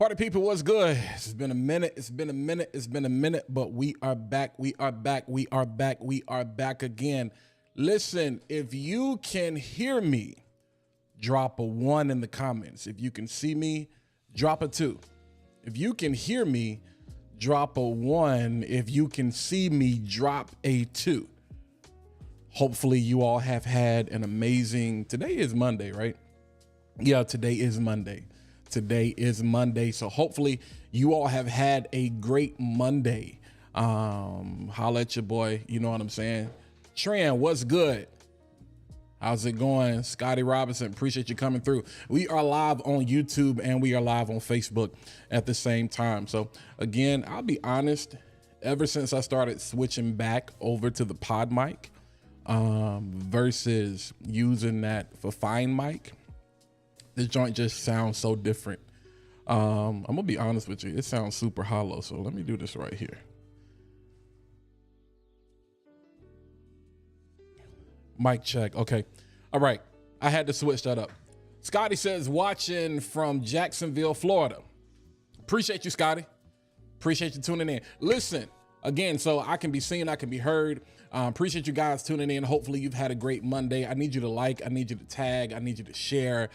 Party people, what's good? It's been a minute, but we are back. We are back again. Listen, if you can hear me, drop a 1 in the comments. If you can see me, drop a 2. If you can hear me, drop a 1. If you can see me, drop a 2. Hopefully you all have had an amazing, today is Monday, right? Yeah, today is Monday. So hopefully you all have had a great Monday. Holla at your boy, you know what I'm saying? Tran, what's good? How's it going? Scotty Robinson, appreciate you coming through. We are live on YouTube and we are live on Facebook at the same time. So again, I'll be honest, ever since I started switching back over to the pod mic versus using that for fine mic, this joint just sounds so different. I'm gonna be honest with you, it sounds super hollow. So let me do this right here. Mic check. Okay. All right. I had to switch that up. Scotty says, watching from Jacksonville, Florida. Appreciate you, Scotty. Appreciate you tuning in. Listen, again, so I can be seen, I can be heard. Appreciate you guys tuning in. Hopefully you've had a great Monday. I need you to like, I need you to tag, I need you to share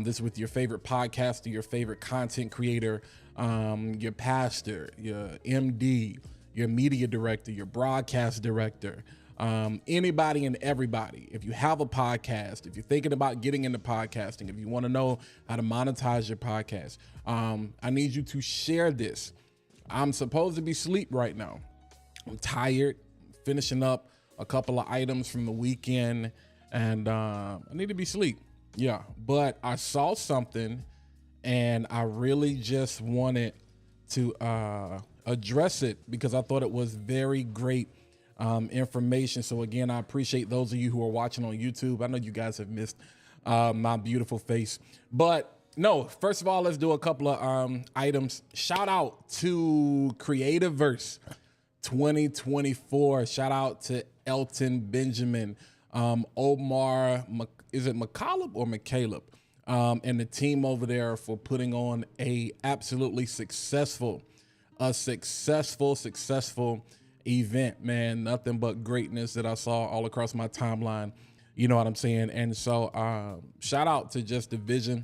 this with your favorite podcaster, your favorite content creator, your pastor, your MD, your media director, your broadcast director, anybody and everybody. If you have a podcast, if you're thinking about getting into podcasting, if you want to know how to monetize your podcast, I need you to share this. I'm supposed to be asleep right now. I'm tired, finishing up a couple of items from the weekend, and I need to be asleep. Yeah, but I saw something and I really just wanted to address it because I thought it was very great information. So again, I appreciate those of you who are watching on YouTube. I know you guys have missed my beautiful face, but no, first of all, let's do a couple of items. Shout out to Creativeverse 2024. Shout out to Elton Benjamin, Omar, is it McCallum or McCaleb? And the team over there for putting on a absolutely successful event, man. Nothing but greatness that I saw all across my timeline. You know what I'm saying? And so shout out to just the vision,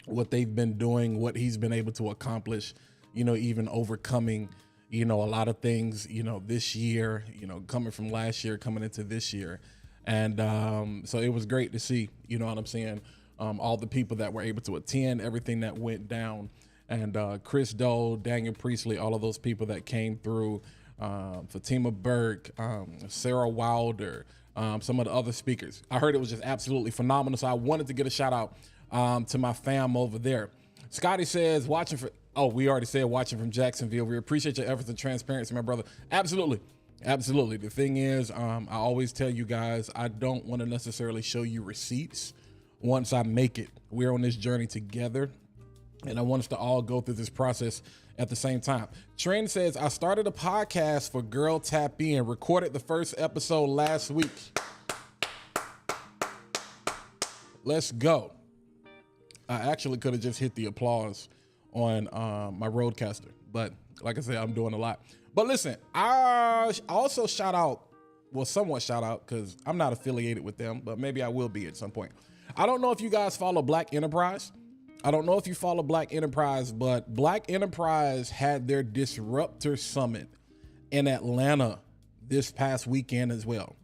what they've been doing, what he's been able to accomplish, you know, even overcoming, you know, a lot of things, you know, this year, you know, coming from last year, coming into this year. And so it was great to see, you know what I'm saying, all the people that were able to attend, everything that went down. And Chris Doe, Daniel Priestley, all of those people that came through, Fatima Burke, Sarah Wilder, some of the other speakers. I heard it was just absolutely phenomenal. So I wanted to get a shout out to my fam over there. Scotty says, watching from Jacksonville. We appreciate your efforts and transparency, my brother. Absolutely. Absolutely. The thing is, I always tell you guys, I don't want to necessarily show you receipts once I make it. We're on this journey together, and I want us to all go through this process at the same time. Trent says, I started a podcast for Girl Tap In, recorded the first episode last week. Let's go. I actually could have just hit the applause on my Roadcaster, but like I said, I'm doing a lot. But listen, I also shout out, well, somewhat shout out, because I'm not affiliated with them, but maybe I will be at some point. I don't know if you guys follow Black Enterprise. I don't know if you follow Black Enterprise, but Black Enterprise had their Disruptor Summit in Atlanta this past weekend as well.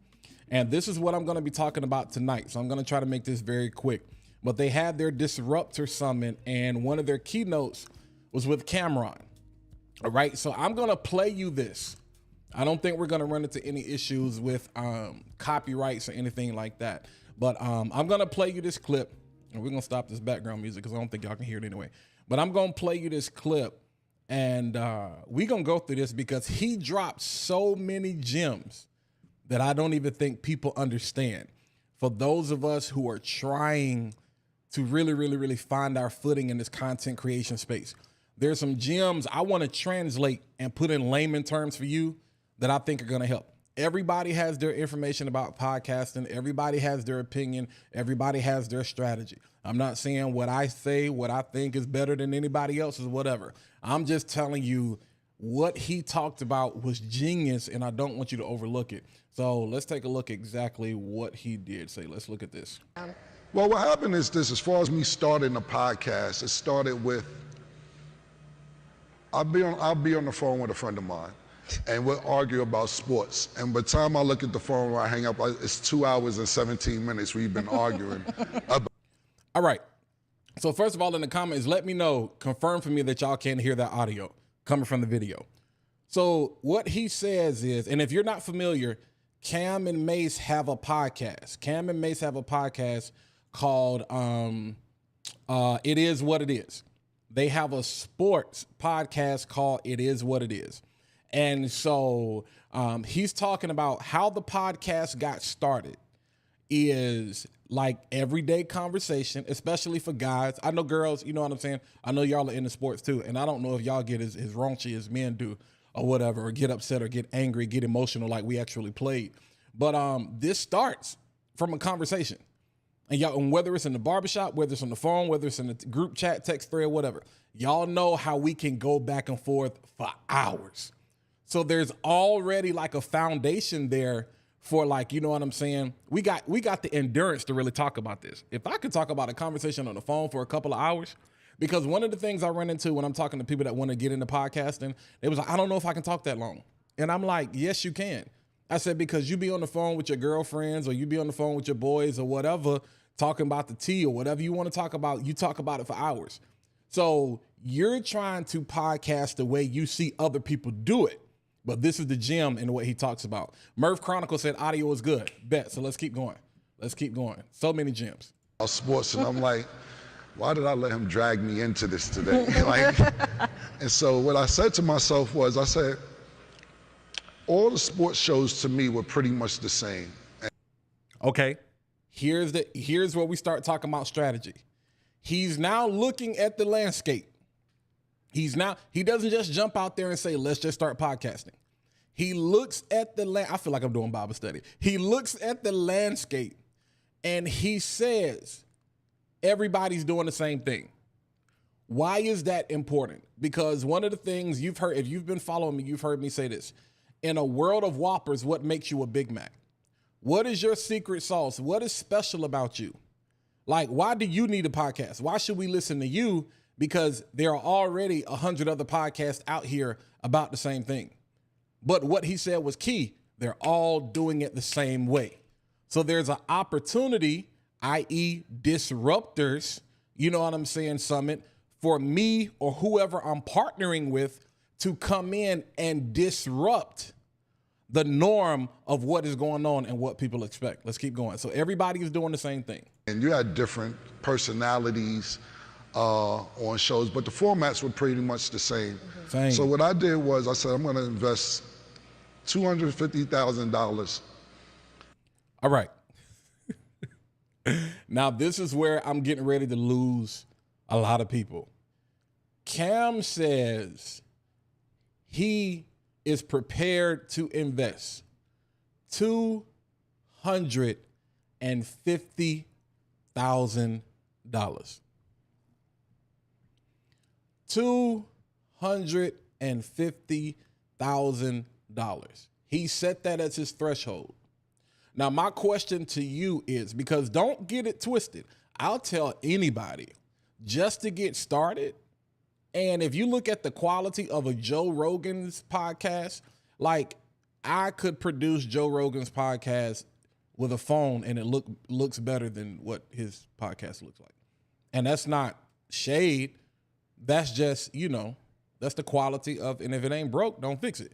And this is what I'm going to be talking about tonight. So I'm going to try to make this very quick. But they had their Disruptor Summit, and one of their keynotes was with Camron. All right, so I'm going to play you this. I don't think we're going to run into any issues with copyrights or anything like that. But I'm going to play you this clip. And we're going to stop this background music because I don't think y'all can hear it anyway. But I'm going to play you this clip. And we're going to go through this because he dropped so many gems that I don't even think people understand. For those of us who are trying to really find our footing in this content creation space, there's some gems I want to translate and put in layman terms for you that I think are going to help. Everybody has their information about podcasting. Everybody has their opinion. Everybody has their strategy. I'm not saying what I say, what I think is better than anybody else's, whatever. I'm just telling you what he talked about was genius, and I don't want you to overlook it. So let's take a look exactly what he did say. Let's look at this. Well, what happened is this, as far as me starting a podcast, it started with, I'll be on the phone with a friend of mine, and we'll argue about sports. And by the time I look at the phone or I hang up, it's 2 hours and 17 minutes we've been arguing about. All right. So first of all, in the comments, let me know, confirm for me that y'all can hear that audio coming from the video. So what he says is, and if you're not familiar, Cam and Mace have a podcast. Cam and Mace have a podcast called It Is What It Is. They have a sports podcast called It Is What It Is. And so he's talking about how the podcast got started is like everyday conversation, especially for guys. I know girls, you know what I'm saying? I know y'all are into sports too. And I don't know if y'all get as raunchy as men do or whatever, or get upset or get angry, get emotional like we actually played. But this starts from a conversation. And y'all, and whether it's in the barbershop, whether it's on the phone, whether it's in the group chat, text thread, whatever, y'all know how we can go back and forth for hours. So there's already like a foundation there for, like, you know what I'm saying? We got the endurance to really talk about this. If I could talk about a conversation on the phone for a couple of hours, because one of the things I run into when I'm talking to people that want to get into podcasting, they was like, I don't know if I can talk that long. And I'm like, yes, you can. I said, because you be on the phone with your girlfriends or you be on the phone with your boys or whatever, talking about the tea or whatever you want to talk about, you talk about it for hours. So you're trying to podcast the way you see other people do it. But this is the gem in the way he talks about. Murph Chronicle said audio is good. Bet. So let's keep going. Let's keep going. So many gems. Sports, and I'm like, why did I let him drag me into this today? And so what I said to myself was, I said, all the sports shows to me were pretty much the same. Okay. Here's where we start talking about strategy. He's now looking at the landscape. He doesn't just jump out there and say, let's just start podcasting. He looks at I feel like I'm doing Bible study. He looks at the landscape and he says, everybody's doing the same thing. Why is that important? Because one of the things you've heard, if you've been following me, you've heard me say this. In a world of Whoppers, what makes you a Big Mac? What is your secret sauce? What is special about you? Like, why do you need a podcast? Why should we listen to you? Because there are already 100 other podcasts out here about the same thing. But what he said was key. They're all doing it the same way. So there's an opportunity, i.e. disruptors, you know what I'm saying, Summit, for me or whoever I'm partnering with to come in and disrupt the norm of what is going on and what people expect. Let's keep going. So everybody is doing the same thing. And you had different personalities on shows, but the formats were pretty much the same. So what I did was I said, I'm going to invest $250,000. All right. Now, this is where I'm getting ready to lose a lot of people. Cam says he is prepared to invest $250,000. $250,000. He set that as his threshold. Now, my question to you is, because don't get it twisted, I'll tell anybody just to get started. And if you look at the quality of a Joe Rogan's podcast, like, I could produce Joe Rogan's podcast with a phone and it looks better than what his podcast looks like. And that's not shade. That's just, you know, that's the quality of, and if it ain't broke, don't fix it.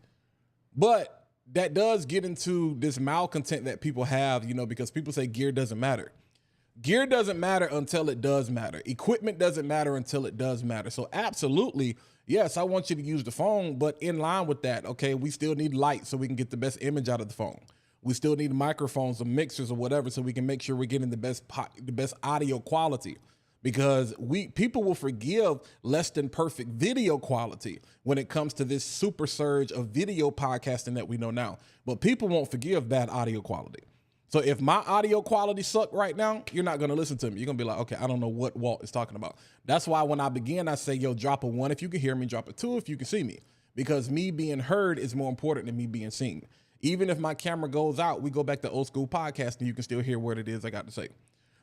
But that does get into this malcontent that people have, you know, because people say gear doesn't matter. Gear doesn't matter until it does matter. Equipment doesn't matter until it does matter. So absolutely, yes, I want you to use the phone, but in line with that, okay, we still need light so we can get the best image out of the phone. We still need microphones or mixers or whatever so we can make sure we're getting the best audio quality. because people will forgive less than perfect video quality when it comes to this super surge of video podcasting that we know now. But people won't forgive bad audio quality. So if my audio quality suck right now, you're not going to listen to me. You're going to be like, okay, I don't know what Walt is talking about. That's why when I begin, I say, yo, drop a 1 if you can hear me, drop a 2 if you can see me, because me being heard is more important than me being seen. Even if my camera goes out, we go back to old school podcasting, you can still hear what it is I got to say.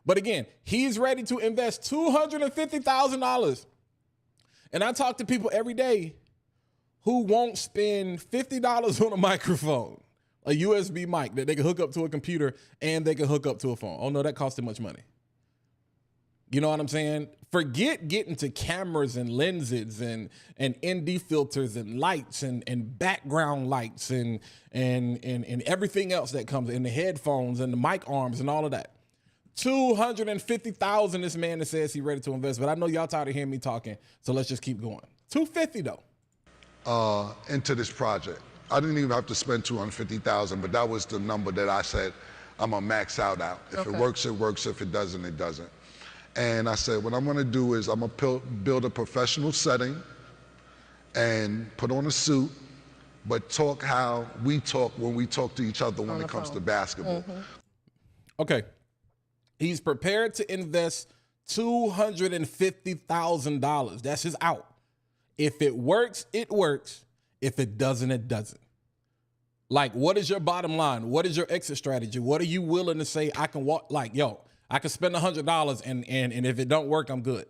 But again, he's ready to invest $250,000. And I talk to people every day who won't spend $50 on a microphone, a USB mic that they can hook up to a computer and they can hook up to a phone. Oh no, that costs too much money. You know what I'm saying? Forget getting to cameras and lenses and ND filters and lights and background lights and everything else that comes in, the headphones and the mic arms and all of that. $250,000 this man that says he's ready to invest. But I know y'all tired of hearing me talking, so let's just keep going. $250 though. Into this project. I didn't even have to spend $250,000, but that was the number that I said I'm gonna max out. If it works, it works. If it doesn't, it doesn't. And I said, what I'm gonna do is I'm gonna build a professional setting and put on a suit, but talk how we talk when we talk to each other when it comes to basketball. Okay. He's prepared to invest $250,000. That's his out. If it works, it works. If it doesn't, it doesn't. Like, what is your bottom line? What is your exit strategy? What are you willing to say? I can walk, like, yo, I can spend $100 and if it don't work, I'm good.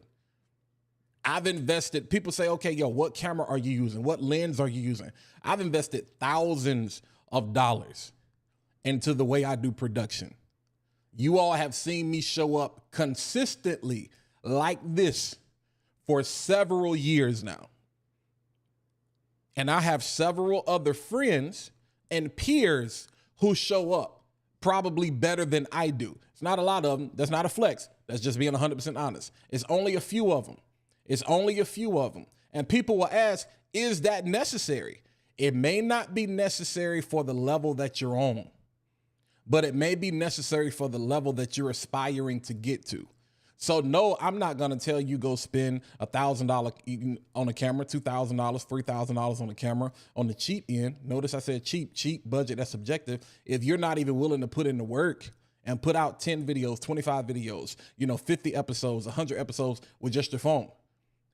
I've invested, people say, okay, yo, what camera are you using? What lens are you using? I've invested thousands of dollars into the way I do production. You all have seen me show up consistently like this for several years now. And I have several other friends and peers who show up probably better than I do. It's not a lot of them. That's not a flex. That's just being 100% honest. It's only a few of them. It's only a few of them. And people will ask, is that necessary? It may not be necessary for the level that you're on, but it may be necessary for the level that you're aspiring to get to. So no, I'm not going to tell you go spend $1,000 on a camera, $2,000, $3,000 on a camera on the cheap end. Notice I said cheap budget, that's subjective. If you're not even willing to put in the work and put out 10 videos, 25 videos, 50 episodes, 100 episodes with just your phone,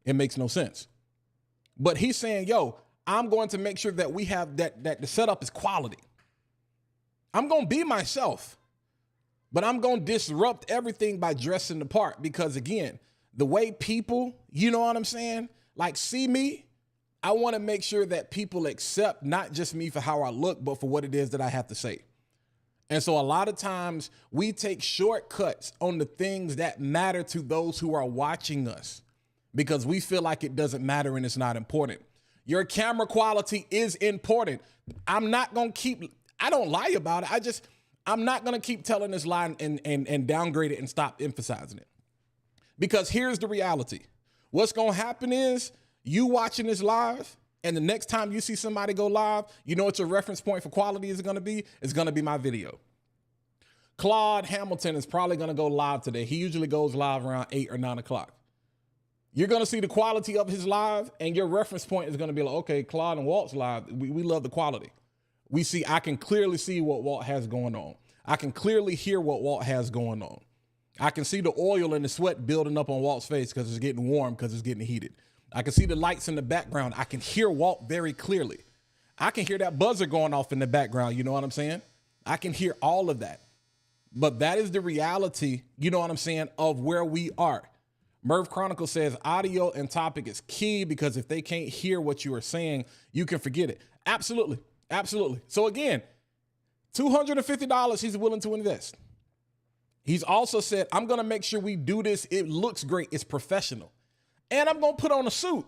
it makes no sense. But he's saying, yo, I'm going to make sure that we have that the setup is quality. I'm going to be myself, but I'm going to disrupt everything by dressing the part, because again, the way people, you know what I'm saying? Like, see me, I want to make sure that people accept not just me for how I look, but for what it is that I have to say. And so a lot of times we take shortcuts on the things that matter to those who are watching us because we feel like it doesn't matter and it's not important. Your camera quality is important. I'm not going to I don't lie about it. I'm not going to keep telling this lie and downgrade it and stop emphasizing it. Because here's the reality. What's going to happen is you watching this live, and the next time you see somebody go live, you know what your reference point for quality is going to be? It's going to be my video. Claude Hamilton is probably going to go live today. He usually goes live around 8 or 9 o'clock. You're going to see the quality of his live, and your reference point is going to be like, okay, Claude and Walt's live. We love the quality. I can clearly see what Walt has going on. I can clearly hear what Walt has going on. I can see the oil and the sweat building up on Walt's face because it's getting warm, because it's getting heated. I can see the lights in the background. I can hear Walt very clearly. I can hear that buzzer going off in the background. You know what I'm saying? I can hear all of that. But that is the reality, you know what I'm saying, of where we are. Merv Chronicle says audio and topic is key, because if they can't hear what you are saying, you can forget it. Absolutely. Absolutely. So again, $250 he's willing to invest. He's also said, I'm going to make sure we do this. It looks great. It's professional. And I'm going to put on a suit.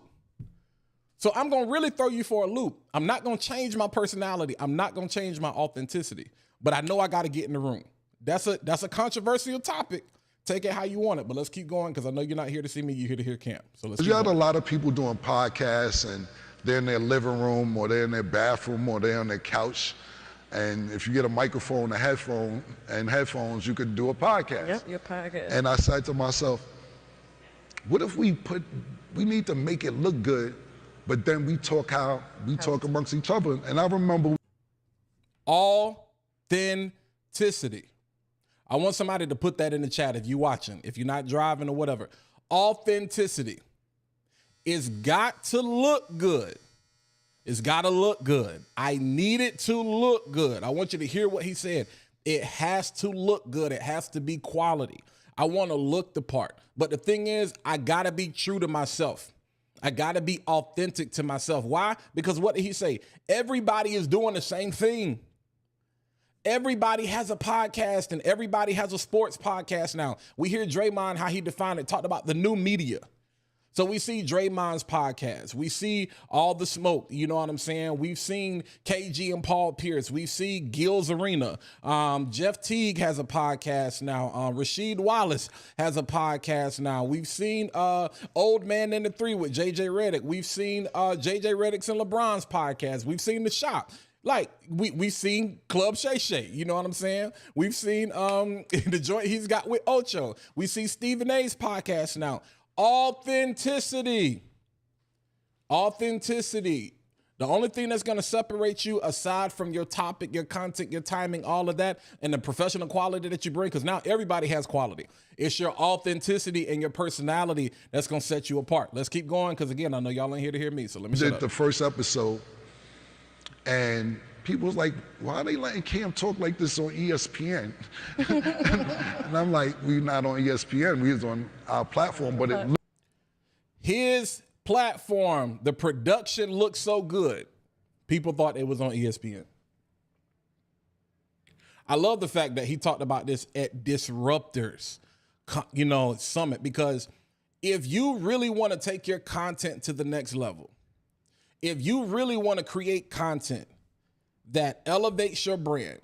So I'm going to really throw you for a loop. I'm not going to change my personality. I'm not going to change my authenticity. But I know I got to get in the room. That's a controversial topic. Take it how you want it. But let's keep going, because I know you're not here to see me. You're here to hear Cam. So let's. You had a lot of people doing podcasts, and they're in their living room, or they're in their bathroom, or they're on their couch. And if you get a microphone, a headphone, and headphones, you could do a podcast. Yep, your podcast. And I said to myself, what if we need to make it look good, but then we talk amongst each other. And I remember authenticity. I want somebody to put that in the chat if you're watching, if you're not driving or whatever. Authenticity. It's got to look good. It's got to look good. I need it to look good. I want you to hear what he said. It has to look good. It has to be quality. I want to look the part. But the thing is, I got to be true to myself. I got to be authentic to myself. Why? Because what did he say? Everybody is doing the same thing. Everybody has a podcast and everybody has a sports podcast now. We hear Draymond, how he defined it, talked about the new media. So we see Draymond's podcast. We see All the Smoke. You know what I'm saying? We've seen KG and Paul Pierce. We see Gil's Arena. Jeff Teague has a podcast now. Rasheed Wallace has a podcast now. We've seen Old Man in the Three with JJ Redick. We've seen JJ Redick's and LeBron's podcast. We've seen The Shop. Like, we've seen Club Shay Shay, you know what I'm saying? We've seen the joint he's got with Ocho. We see Stephen A's podcast now. Authenticity. Authenticity. The only thing that's going to separate you, aside from your topic, your content, your timing, all of that, and the professional quality that you bring, because now everybody has quality. It's your authenticity and your personality that's going to set you apart. Let's keep going, because again, I know y'all ain't here to hear me, so let me shut up. The first episode, and people was like, why are they letting Cam talk like this on ESPN? And I'm like, we're not on ESPN, we was on our platform, but it his platform, the production looked so good, people thought it was on ESPN. I love the fact that he talked about this at Disruptors, Summit, because if you really want to take your content to the next level, if you really want to create content that elevates your brand,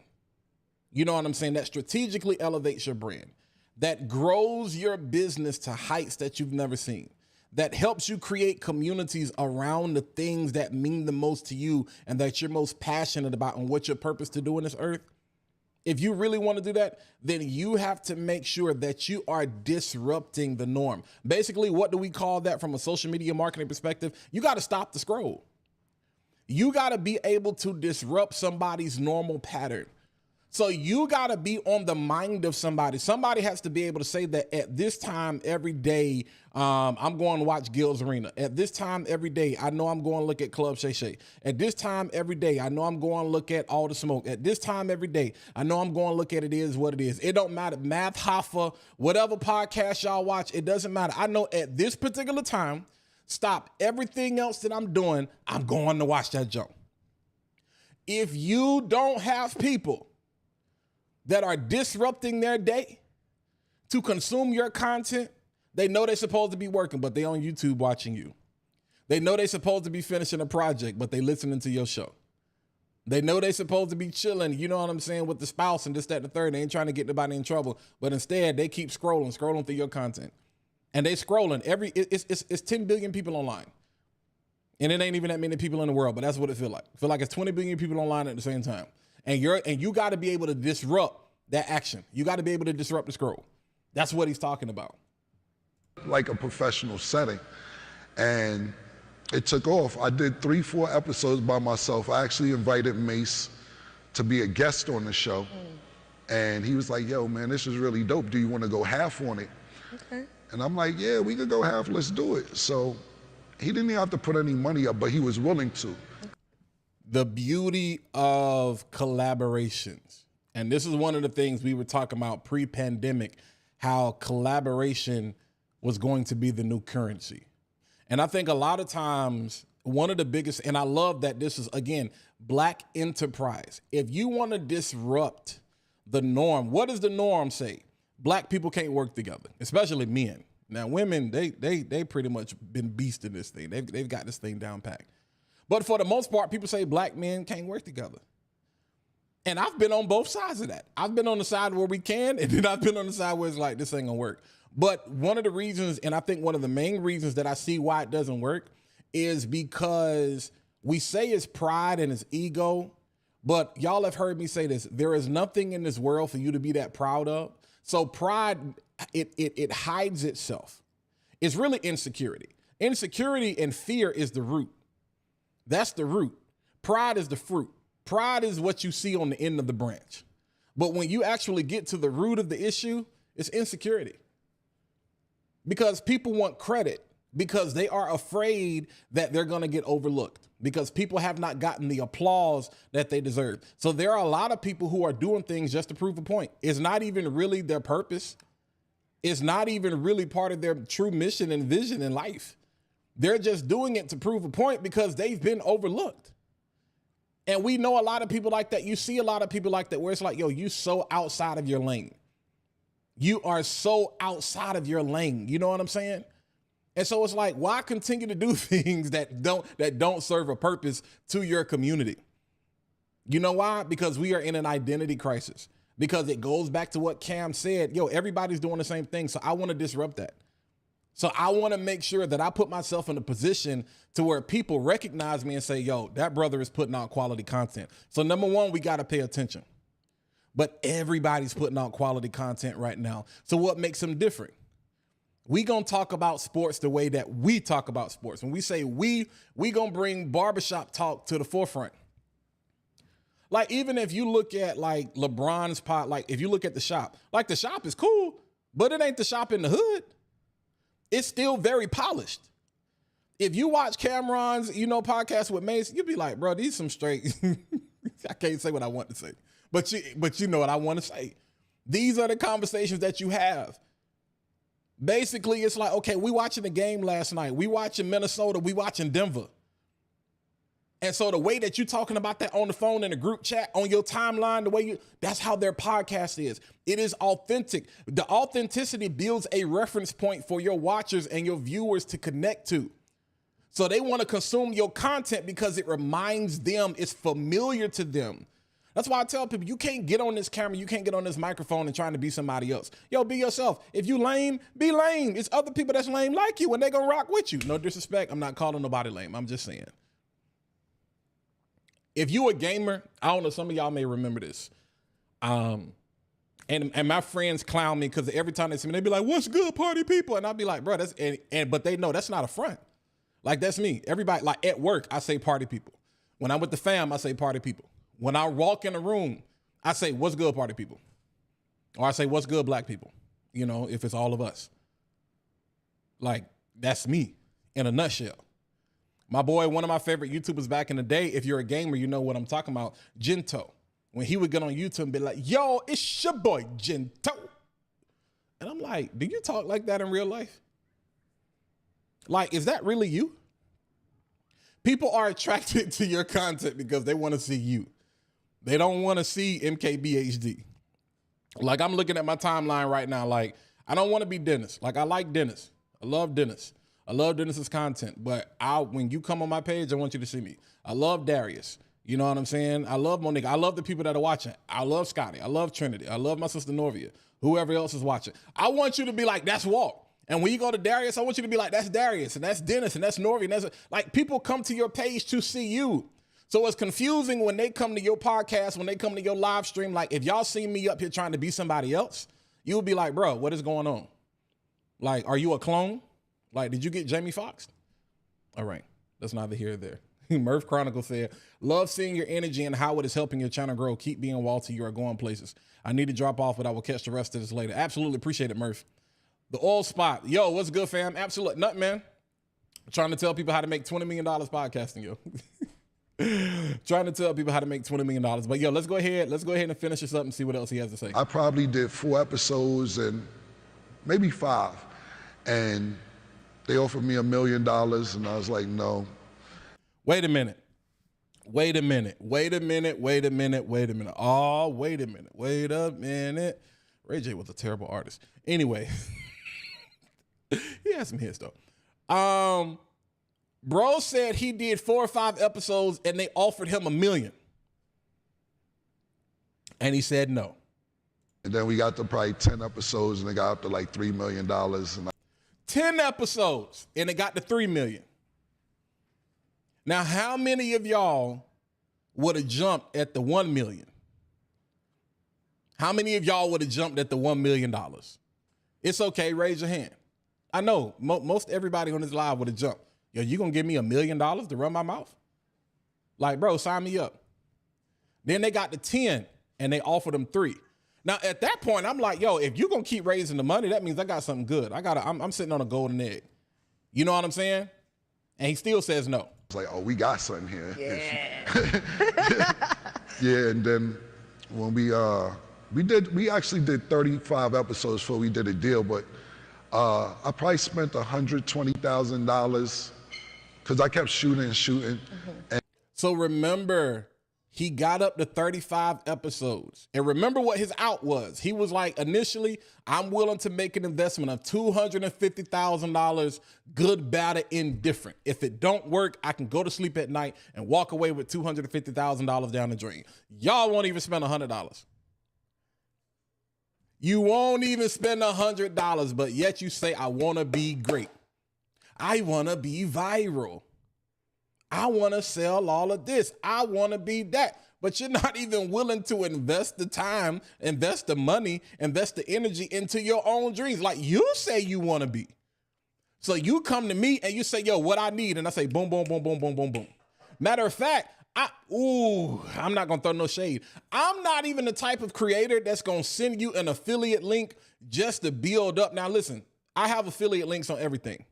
you know what I'm saying, that strategically elevates your brand, that grows your business to heights that you've never seen, that helps you create communities around the things that mean the most to you and that you're most passionate about and what your purpose to do on this earth. If you really want to do that, then you have to make sure that you are disrupting the norm. Basically, what do we call that from a social media marketing perspective? You got to stop the scroll. You got to be able to disrupt somebody's normal pattern. So you got to be on the mind of somebody. Somebody has to be able to say that at this time every day, I'm going to watch Gil's Arena. At this time every day, I know I'm going to look at Club Shay Shay. At this time every day, I know I'm going to look at All the Smoke. At this time every day, I know I'm going to look at It Is What It Is. It don't matter. Math Hoffa, whatever podcast y'all watch, it doesn't matter. I know at this particular time, stop everything else that I'm doing, I'm going to watch that junk. If you don't have people that are disrupting their day to consume your content, they know they're supposed to be working, but they on YouTube watching you. They know they're supposed to be finishing a project, but they listening to your show. They know they're supposed to be chilling, you know what I'm saying, with the spouse and this, that, and the third. They ain't trying to get nobody in trouble, but instead they keep scrolling through your content. And they scrolling it's 10 billion people online. And it ain't even that many people in the world, but that's what it feel like. It feel like it's 20 billion people online at the same time. And you got to be able to disrupt that action. You got to be able to disrupt the scroll. That's what he's talking about. Like a professional setting. And it took off. I did 3-4 episodes by myself. I actually invited Mace to be a guest on the show. And he was like, yo, man, this is really dope. Do you want to go half on it? Okay. And I'm like, yeah, we could go half. Let's do it. So he didn't even have to put any money up, but he was willing to. The beauty of collaborations. And this is one of the things we were talking about pre-pandemic, how collaboration was going to be the new currency. And I think a lot of times, one of the biggest, and I love that this is, again, Black enterprise. If you want to disrupt the norm, what does the norm say? Black people can't work together, especially men. Now, women, they pretty much been beasting this thing. They've got this thing down packed. But for the most part, people say Black men can't work together. And I've been on both sides of that. I've been on the side where we can, and then I've been on the side where it's like, this ain't gonna work. But one of the reasons, and I think one of the main reasons that I see why it doesn't work is because we say it's pride and it's ego, but y'all have heard me say this, there is nothing in this world for you to be that proud of. So pride, it hides itself. It's really insecurity. Insecurity and fear is the root. That's the root. Pride is the fruit. Pride is what you see on the end of the branch. But when you actually get to the root of the issue, it's insecurity. Because people want credit because they are afraid that they're going to get overlooked because people have not gotten the applause that they deserve. So there are a lot of people who are doing things just to prove a point. It's not even really their purpose. It's not even really part of their true mission and vision in life. They're just doing it to prove a point because they've been overlooked. And we know a lot of people like that. You see a lot of people like that where it's like, yo, you so outside of your lane. You are so outside of your lane. You know what I'm saying? And so it's like, why continue to do things that don't serve a purpose to your community? You know why? Because we are in an identity crisis. Because it goes back to what Cam said. Yo, everybody's doing the same thing. So I want to disrupt that. So I want to make sure that I put myself in a position to where people recognize me and say, yo, that brother is putting out quality content. So number one, we got to pay attention. But everybody's putting out quality content right now. So what makes them different? We gonna talk about sports the way that we talk about sports. When we say we gonna bring barbershop talk to the forefront. Like, even if you look at like LeBron's pot, like if you look at the shop, like the shop is cool, but it ain't the shop in the hood. It's still very polished. If you watch Camron's, podcast with Mace, you'll be like, bro, these some straight, I can't say what I want to say, but you know what I want to say. These are the conversations that you have. Basically, it's like, okay, we watching the game last night. We watching Minnesota. We watching Denver. And so the way that you're talking about that on the phone in a group chat, on your timeline, that's how their podcast is. It is authentic. The authenticity builds a reference point for your watchers and your viewers to connect to. So they want to consume your content because it reminds them, it's familiar to them. That's why I tell people, you can't get on this camera, you can't get on this microphone and trying to be somebody else. Yo, be yourself. If you lame, be lame. It's other people that's lame like you and they gonna rock with you. No disrespect, I'm not calling nobody lame. I'm just saying. If you a gamer, I don't know, some of y'all may remember this. And my friends clown me because every time they see me, they be like, what's good, party people? And I'll be like, bro, but they know that's not a front. Like, that's me. Everybody, like at work, I say party people. When I'm with the fam, I say party people. When I walk in a room, I say, what's good, party people? Or I say, what's good, black people? If it's all of us. Like, that's me in a nutshell. My boy, one of my favorite YouTubers back in the day, if you're a gamer, you know what I'm talking about, Gento. When he would get on YouTube and be like, yo, it's your boy, Gento. And I'm like, do you talk like that in real life? Like, is that really you? People are attracted to your content because they want to see you. They don't want to see MKBHD. Like, I'm looking at my timeline right now. Like, I don't want to be Dennis. Like, I like Dennis. I love Dennis. I love Dennis's content. But when you come on my page, I want you to see me. I love Darius. You know what I'm saying? I love Monique. I love the people that are watching. I love Scotty. I love Trinity. I love my sister Norvia. Whoever else is watching. I want you to be like, that's Walt. And when you go to Darius, I want you to be like, that's Darius, and that's Dennis, and that's Norvia. And that's like, people come to your page to see you. So it's confusing when they come to your podcast, when they come to your live stream. Like, if y'all see me up here trying to be somebody else, you'll be like, bro, what is going on? Like, are you a clone? Like, did you get Jamie Foxx? All right, that's neither here or there. Murph Chronicle said, love seeing your energy and how it is helping your channel grow. Keep being Walter. You are going places. I need to drop off, but I will catch the rest of this later. Absolutely appreciate it, Murph. The oil spot. Yo, what's good, fam? Absolutely. Nothing, man. I'm trying to tell people how to make $20 million podcasting, yo. Trying to tell people how to make $20 million. But yo, let's go ahead and finish this up and see what else he has to say. I probably did 4 episodes and maybe 5. And they offered me $1 million and I was like, no. Wait a minute. Oh, wait a minute. Ray J was a terrible artist. Anyway, he had some hits though. Bro said he did 4 or 5 episodes and they offered him $1 million. And he said no. And then we got to probably 10 episodes and it got up to like $3 million. And 10 episodes and it got to $3 million. Now, how many of y'all would have jumped at the $1 million? How many of y'all would have jumped at the $1 million? It's okay, raise your hand. I know most everybody on this live would have jumped. Yo, you gonna give me $1 million to run my mouth? Like, bro, sign me up. Then they got to 10 and they offered them 3. Now at that point, I'm like, yo, if you're gonna keep raising the money, that means I got something good. I'm sitting on a golden egg. You know what I'm saying? And he still says no. It's like, oh, we got something here. Yeah. Yeah, and then when we actually did 35 episodes before we did a deal, but I probably spent $120,000 because I kept shooting and shooting. And so remember, he got up to 35 episodes. And remember what his out was. He was like, initially, I'm willing to make an investment of $250,000, good, bad, or indifferent. If it don't work, I can go to sleep at night and walk away with $250,000 down the drain. Y'all won't even spend $100. You won't even spend $100, but yet you say, I want to be great. I want to be viral. I want to sell all of this. I want to be that. But you're not even willing to invest the time, invest the money, invest the energy into your own dreams. Like you say you want to be. So you come to me and you say, yo, what I need. And I say, boom, boom, boom, boom, boom, boom, boom. Matter of fact, I'm not going to throw no shade. I'm not even the type of creator that's going to send you an affiliate link just to build up. Now, listen, I have affiliate links on everything.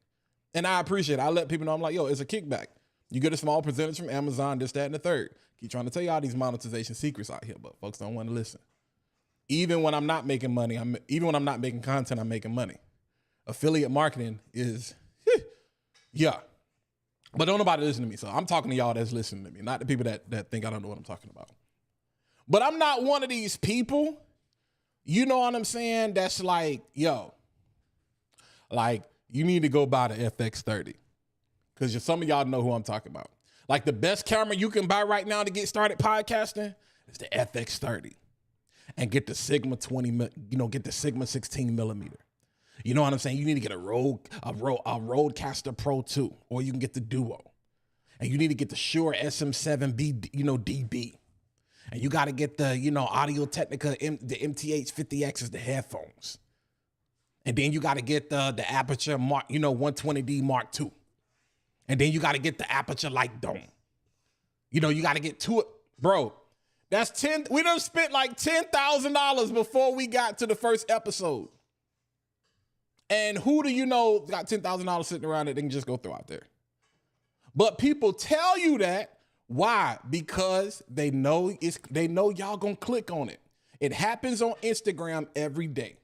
And I appreciate it. I let people know, I'm like, yo, it's a kickback. You get a small percentage from Amazon, this, that, and the third. Keep trying to tell you all these monetization secrets out here, but folks don't want to listen. Even when I'm not making money, even when I'm not making content, I'm making money. Affiliate marketing is, yeah. But don't nobody listen to me. So I'm talking to y'all that's listening to me, not the people that think I don't know what I'm talking about. But I'm not one of these people, you know what I'm saying, that's like, yo, like you need to go buy the FX30. Because some of y'all know who I'm talking about. Like the best camera you can buy right now to get started podcasting is the FX30. And get the Sigma 20, get the Sigma 16 millimeter. You know what I'm saying? You need to get a Rodecaster Pro 2, or you can get the Duo. And you need to get the Shure SM7B, DB. And you got to get the, Audio Technica, the MTH 50X is the headphones. And then you got to get the Aperture Mark, 120D Mark II. And then you got to get the Aperture Light Dome. You got to get to it. Bro, that's 10. We done spent like $10,000 before we got to the first episode. And who do you know got $10,000 sitting around that they can just go throw out there? But people tell you that. Why? Because they know y'all gonna click on it. It happens on Instagram every day.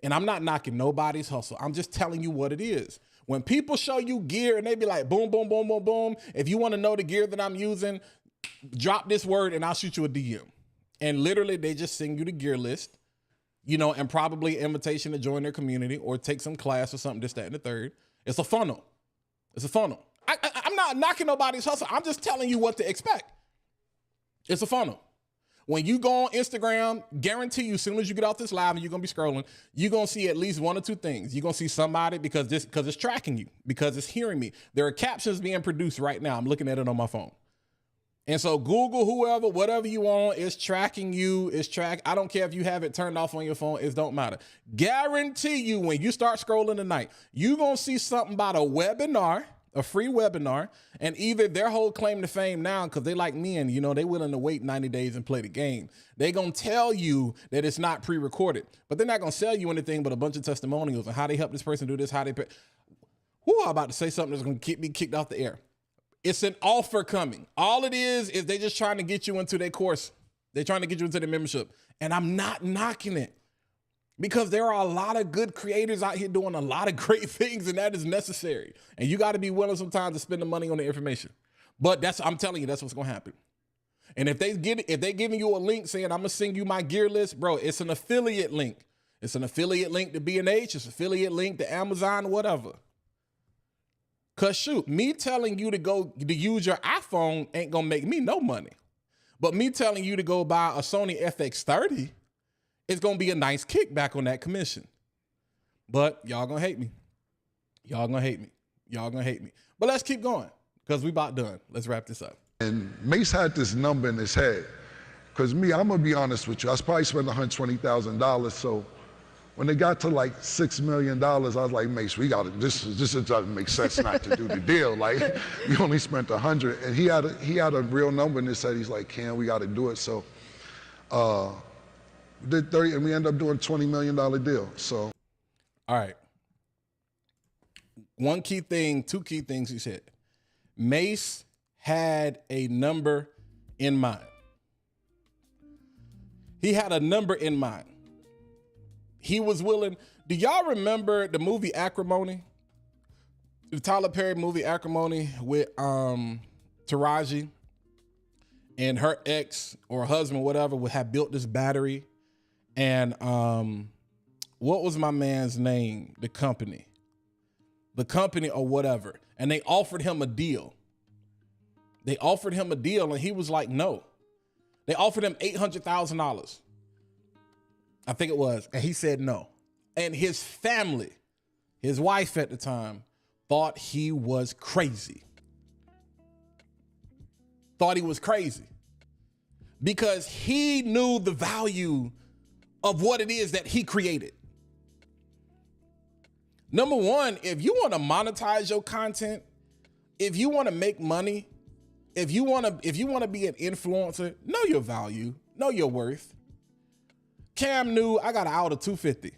And I'm not knocking nobody's hustle. I'm just telling you what it is. When people show you gear and they be like, boom, boom, boom, boom, boom. If you want to know the gear that I'm using, drop this word and I'll shoot you a DM. And literally they just send you the gear list, and probably an invitation to join their community or take some class or something, this, that, and the third. It's a funnel. It's a funnel. I'm not knocking nobody's hustle. I'm just telling you what to expect. It's a funnel. When you go on Instagram, guarantee you, as soon as you get off this live and you're going to be scrolling, you're going to see at least one or two things. You're going to see somebody because it's tracking you, because it's hearing me. There are captions being produced right now. I'm looking at it on my phone. And so Google, whoever, whatever you want, is tracking you. I don't care if you have it turned off on your phone. It don't matter. Guarantee you, when you start scrolling tonight, you're going to see something about a webinar, a free webinar, and either their whole claim to fame now, because they like men, they willing to wait 90 days and play the game. They going to tell you that it's not pre-recorded, but they're not going to sell you anything but a bunch of testimonials and how they help this person do this, how they pay. I'm about to say something that's going to keep me kicked off the air. It's an offer coming. All it is they just trying to get you into their course. They're trying to get you into the membership. And I'm not knocking it, because there are a lot of good creators out here doing a lot of great things, and that is necessary. And you got to be willing sometimes to spend the money on the information. But I'm telling you, that's what's going to happen. And if they're giving you a link saying, I'm going to send you my gear list, bro, it's an affiliate link. It's an affiliate link to B&H. It's an affiliate link to Amazon, whatever. Because shoot, me telling you to use your iPhone ain't going to make me no money. But me telling you to go buy a Sony FX30, it's going to be a nice kickback on that commission. But y'all going to hate me. Y'all going to hate me. Y'all going to hate me. But let's keep going, because we about done. Let's wrap this up. And Mace had this number in his head. Because I'm going to be honest with you. I probably spent $120,000. So When they got to like $6 million, I was like, Mace, we got to, this doesn't make sense not to do the deal. Like, we only spent 100, and he had a real number, and he said, he's like, Cam, we got to do it. So, we did 30, and we ended up doing $20 million deal. So, all right. One key thing, two key things he said. Mace had a number in mind. He had a number in mind. He was willing. Do y'all remember the movie Acrimony? The Tyler Perry movie Acrimony with Taraji and her ex or husband, whatever, would have built this battery. And what was my man's name? The company or whatever. And they offered him a deal. And he was like, no. They offered him $800,000. I think it was. And he said no. And his family, his wife at the time, thought he was crazy. Because he knew the value of what it is that he created. Number one, if you want to monetize your content, if you want to make money, if you want to be an influencer, know your value, know your worth. Cam knew I got an out of 250.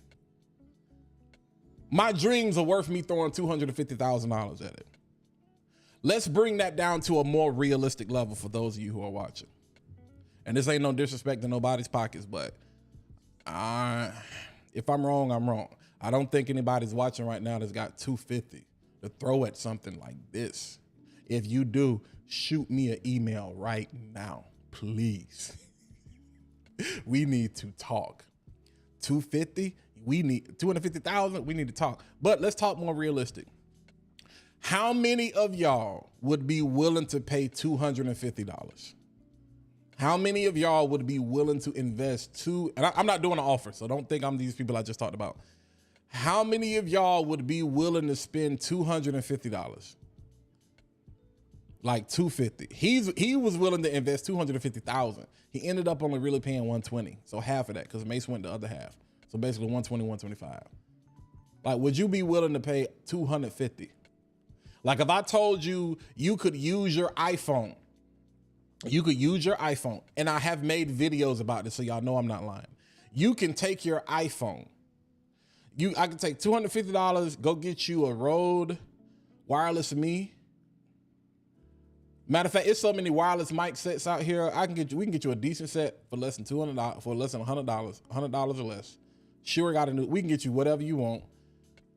My dreams are worth me throwing $250,000 at it. Let's bring that down to a more realistic level for those of you who are watching. And this ain't no disrespect to nobody's pockets, but if I'm wrong, I'm wrong. I don't think anybody's watching right now that's got 250 to throw at something like this. If you do, shoot me an email right now, please. We need to talk. 250, we need 250,000, we need to talk. But let's talk more realistic. How many of y'all would be willing to pay $250? How many of y'all would be willing to invest and I'm not doing an offer, so don't think I'm these people I just talked about. How many of y'all would be willing to spend $250? Like 250. He was willing to invest 250,000. He ended up only really paying 120. So half of that, because Mace went the other half. So basically 120, 125. Like, would you be willing to pay 250? Like, if I told you you could use your iPhone, and I have made videos about this, so y'all know I'm not lying. You can take your iPhone. I can take $250, go get you a Rode Wireless Me. Matter of fact, it's so many wireless mic sets out here. We can get you a decent set for less than $200, for less than $100 or less. Sure, we can get you whatever you want.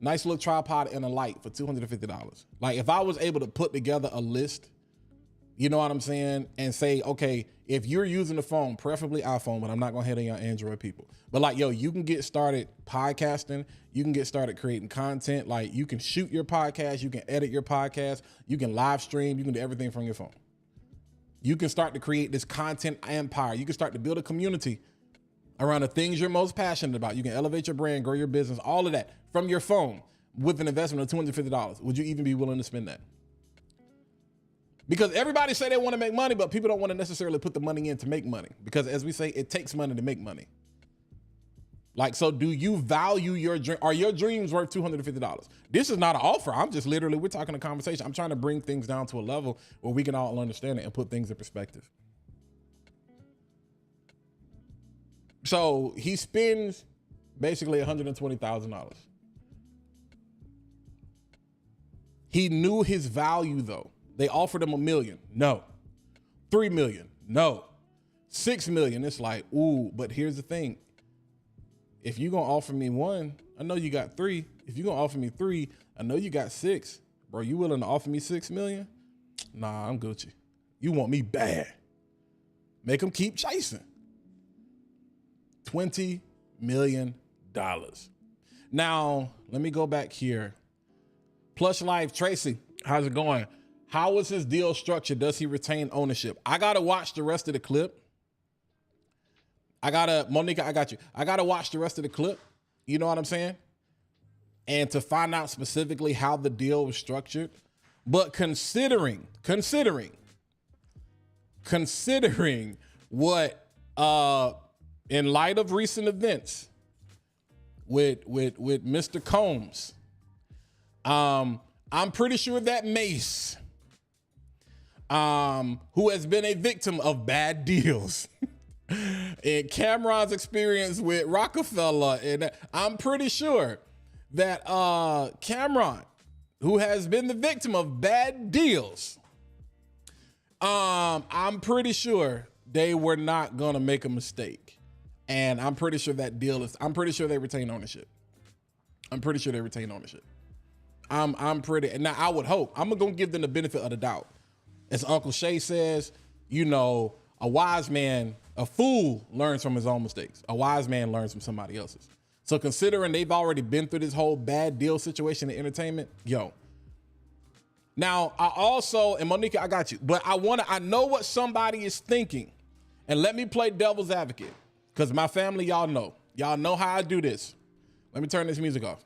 Nice little tripod and a light for $250. Like, if I was able to put together a list, you know what I'm saying, and say, okay, if you're using the phone, preferably iPhone, but I'm not gonna hit on your Android people. But like, yo, you can get started podcasting, you can get started creating content. Like, you can shoot your podcast, you can edit your podcast, you can live stream, you can do everything from your phone. You can start to create this content empire. You can start to build a community around the things you're most passionate about. You can elevate your brand, grow your business, all of that from your phone with an investment of $250. Would you even be willing to spend that? Because everybody say they want to make money, but people don't want to necessarily put the money in to make money. Because as we say, it takes money to make money. Like, so do you value your dream? Are your dreams worth $250? This is not an offer. We're talking a conversation. I'm trying to bring things down to a level where we can all understand it and put things in perspective. So he spends basically $120,000. He knew his value though. They offered him $1 million. No. $3 million. No. $6 million. It's like, ooh, but here's the thing. If you're going to offer me 1, I know you got 3. If you're going to offer me 3, I know you got 6. Bro, you willing to offer me $6 million? Nah, I'm Gucci. You want me bad. Make them keep chasing. $20 million. Now, let me go back here. Plush Life, Tracy, how's it going? How is his deal structured? Does he retain ownership? I got to watch the rest of the clip. Monica, I got you. I got to watch the rest of the clip. You know what I'm saying? And to find out specifically how the deal was structured. But considering what, in light of recent events, with Mr. Combs. I'm pretty sure that Mace, who has been a victim of bad deals, and Camron's experience with Rockefeller, and I'm pretty sure that Camron, who has been the victim of bad deals, I'm pretty sure they were not gonna make a mistake. And I'm pretty sure that deal is, I'm pretty sure they retain ownership. I'm pretty sure they retain ownership. I'm pretty, now I would hope, I'm gonna give them the benefit of the doubt. As Uncle Shay says, you know, a wise man, a fool learns from his own mistakes. A wise man learns from somebody else's. So considering they've already been through this whole bad deal situation in entertainment, yo. Now, I also, and Monica, I got you, but I know what somebody is thinking. And let me play devil's advocate, because my family, y'all know how I do this. Let me turn this music off.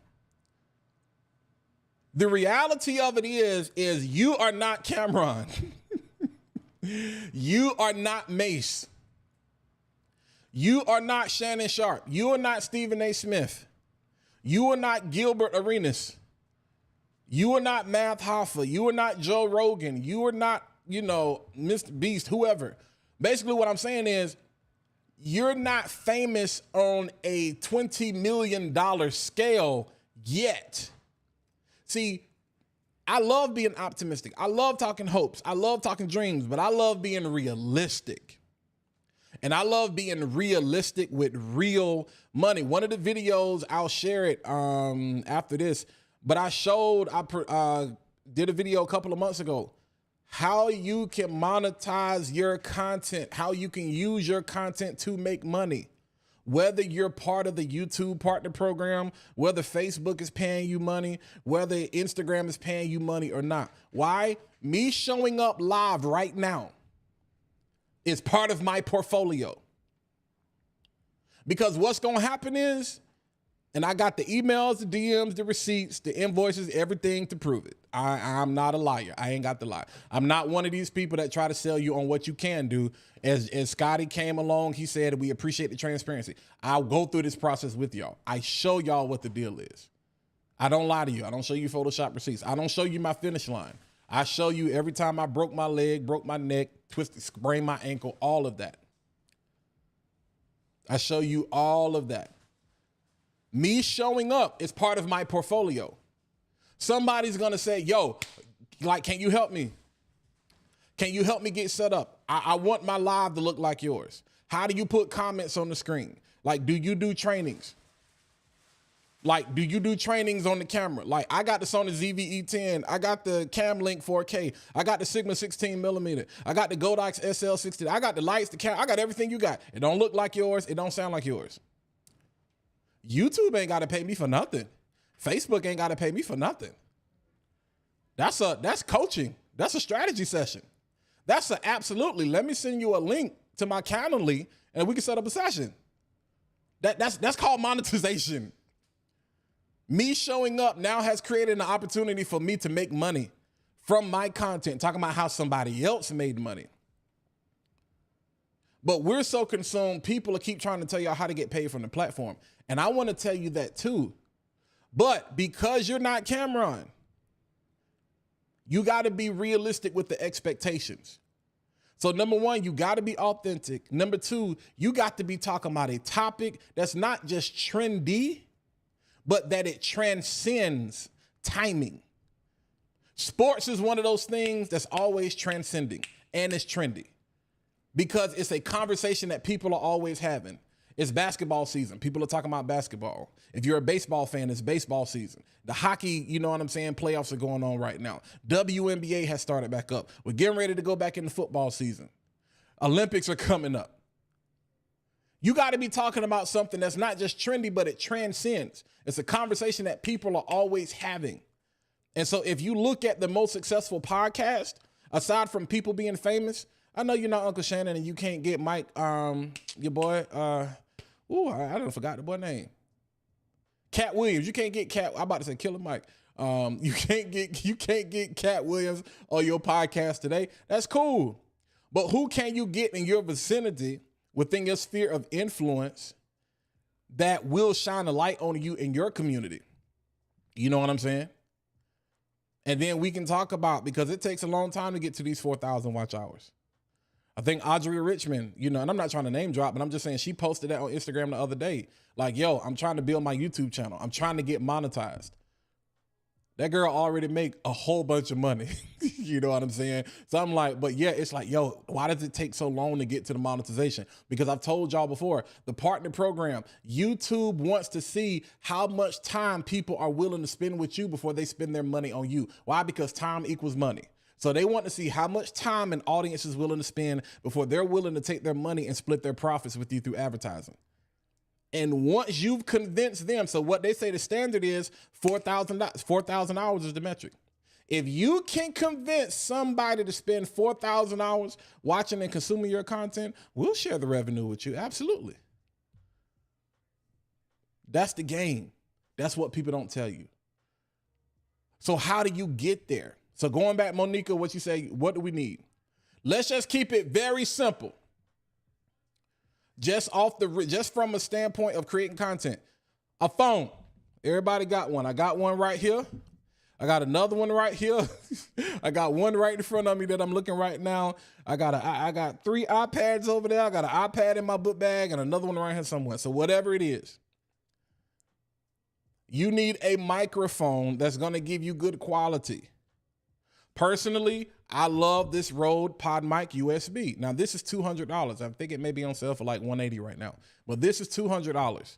The reality of it is you are not Camron. You are not Mace. You are not Shannon Sharp. You are not Stephen A. Smith. You are not Gilbert Arenas. You are not Math Hoffa. You are not Joe Rogan. You are not, you know, Mr. Beast, whoever. Basically what I'm saying is you're not famous on a $20 million scale yet. See, I love being optimistic. I love talking hopes. I love talking dreams, but I love being realistic. And I love being realistic with real money. One of the videos, I'll share it after this, but I did a video a couple of months ago, how you can monetize your content, how you can use your content to make money. Whether you're part of the YouTube partner program, whether Facebook is paying you money, whether Instagram is paying you money or not. Why? Me showing up live right now is part of my portfolio. Because what's going to happen is, and I got the emails, the DMs, the receipts, the invoices, everything to prove it. I'm not a liar. I ain't got the lie. I'm not one of these people that try to sell you on what you can do. As Scotty came along, he said, we appreciate the transparency. I'll go through this process with y'all. I show y'all what the deal is. I don't lie to you. I don't show you Photoshop receipts. I don't show you my finish line. I show you every time I broke my leg, broke my neck, twisted, sprained my ankle, all of that. I show you all of that. Me showing up is part of my portfolio. Somebody's gonna say, yo, like, can you help me? Can you help me get set up? I want my live to look like yours. How do you put comments on the screen? Like, do you do trainings? Like, do you do trainings on the camera? Like, I got the Sony ZV-E10. I got the Cam Link 4K. I got the Sigma 16 millimeter. I got the Godox SL60. I got the lights, the camera. I got everything you got. It don't look like yours. It don't sound like yours. YouTube ain't got to pay me for nothing. Facebook ain't got to pay me for nothing. That's coaching. That's a strategy session. That's a absolutely, let me send you a link to my Calendly and we can set up a session. That's called monetization. Me showing up now has created an opportunity for me to make money from my content, talking about how somebody else made money. But we're so consumed, people keep trying to tell y'all how to get paid from the platform. And I want to tell you that too. But because you're not Camron, you got to be realistic with the expectations. So number one, you got to be authentic. Number two, you got to be talking about a topic that's not just trendy, but that it transcends timing. Sports is one of those things that's always transcending and it's trendy because it's a conversation that people are always having. It's basketball season. People are talking about basketball. If you're a baseball fan, it's baseball season. The hockey, you know what I'm saying, playoffs are going on right now. WNBA has started back up. We're getting ready to go back into football season. Olympics are coming up. You got to be talking about something that's not just trendy, but it transcends. It's a conversation that people are always having. And so if you look at the most successful podcast, aside from people being famous, I know you're not Uncle Shannon and you can't get Mike, your boy, I don't forgot the boy name. Cat Williams. You can't get Cat. I'm about to say Killer Mike. You can't get Cat Williams on your podcast today. That's cool. But who can you get in your vicinity within your sphere of influence that will shine a light on you in your community. You know what I'm saying? And then we can talk about, because it takes a long time to get to these 4,000 watch hours. I think Audrey Richmond, you know, and I'm not trying to name drop, but I'm just saying she posted that on Instagram the other day. Like, yo, I'm trying to build my YouTube channel. I'm trying to get monetized. That girl already make a whole bunch of money. You know what I'm saying? So I'm like, but yeah, it's like, yo, why does it take so long to get to the monetization? Because I've told y'all before, the partner program, YouTube wants to see how much time people are willing to spend with you before they spend their money on you. Why? Because time equals money. So they want to see how much time an audience is willing to spend before they're willing to take their money and split their profits with you through advertising. And once you've convinced them, so what they say the standard is 4,000 hours is the metric. If you can convince somebody to spend 4,000 hours watching and consuming your content, we'll share the revenue with you. Absolutely. That's the game. That's what people don't tell you. So how do you get there? So going back, Monica, what you say, what do we need? Let's just keep it very simple. Just from a standpoint of creating content. A phone. Everybody got one. I got one right here. I got another one right here. I got one right in front of me that I'm looking right now. I got 3 iPads over there. I got an iPad in my book bag and another one right here somewhere. So whatever it is, you need a microphone that's going to give you good quality. Personally, I love this Rode Pod Mic USB. Now, this is $200. I think it may be on sale for like $180 right now, but this is $200.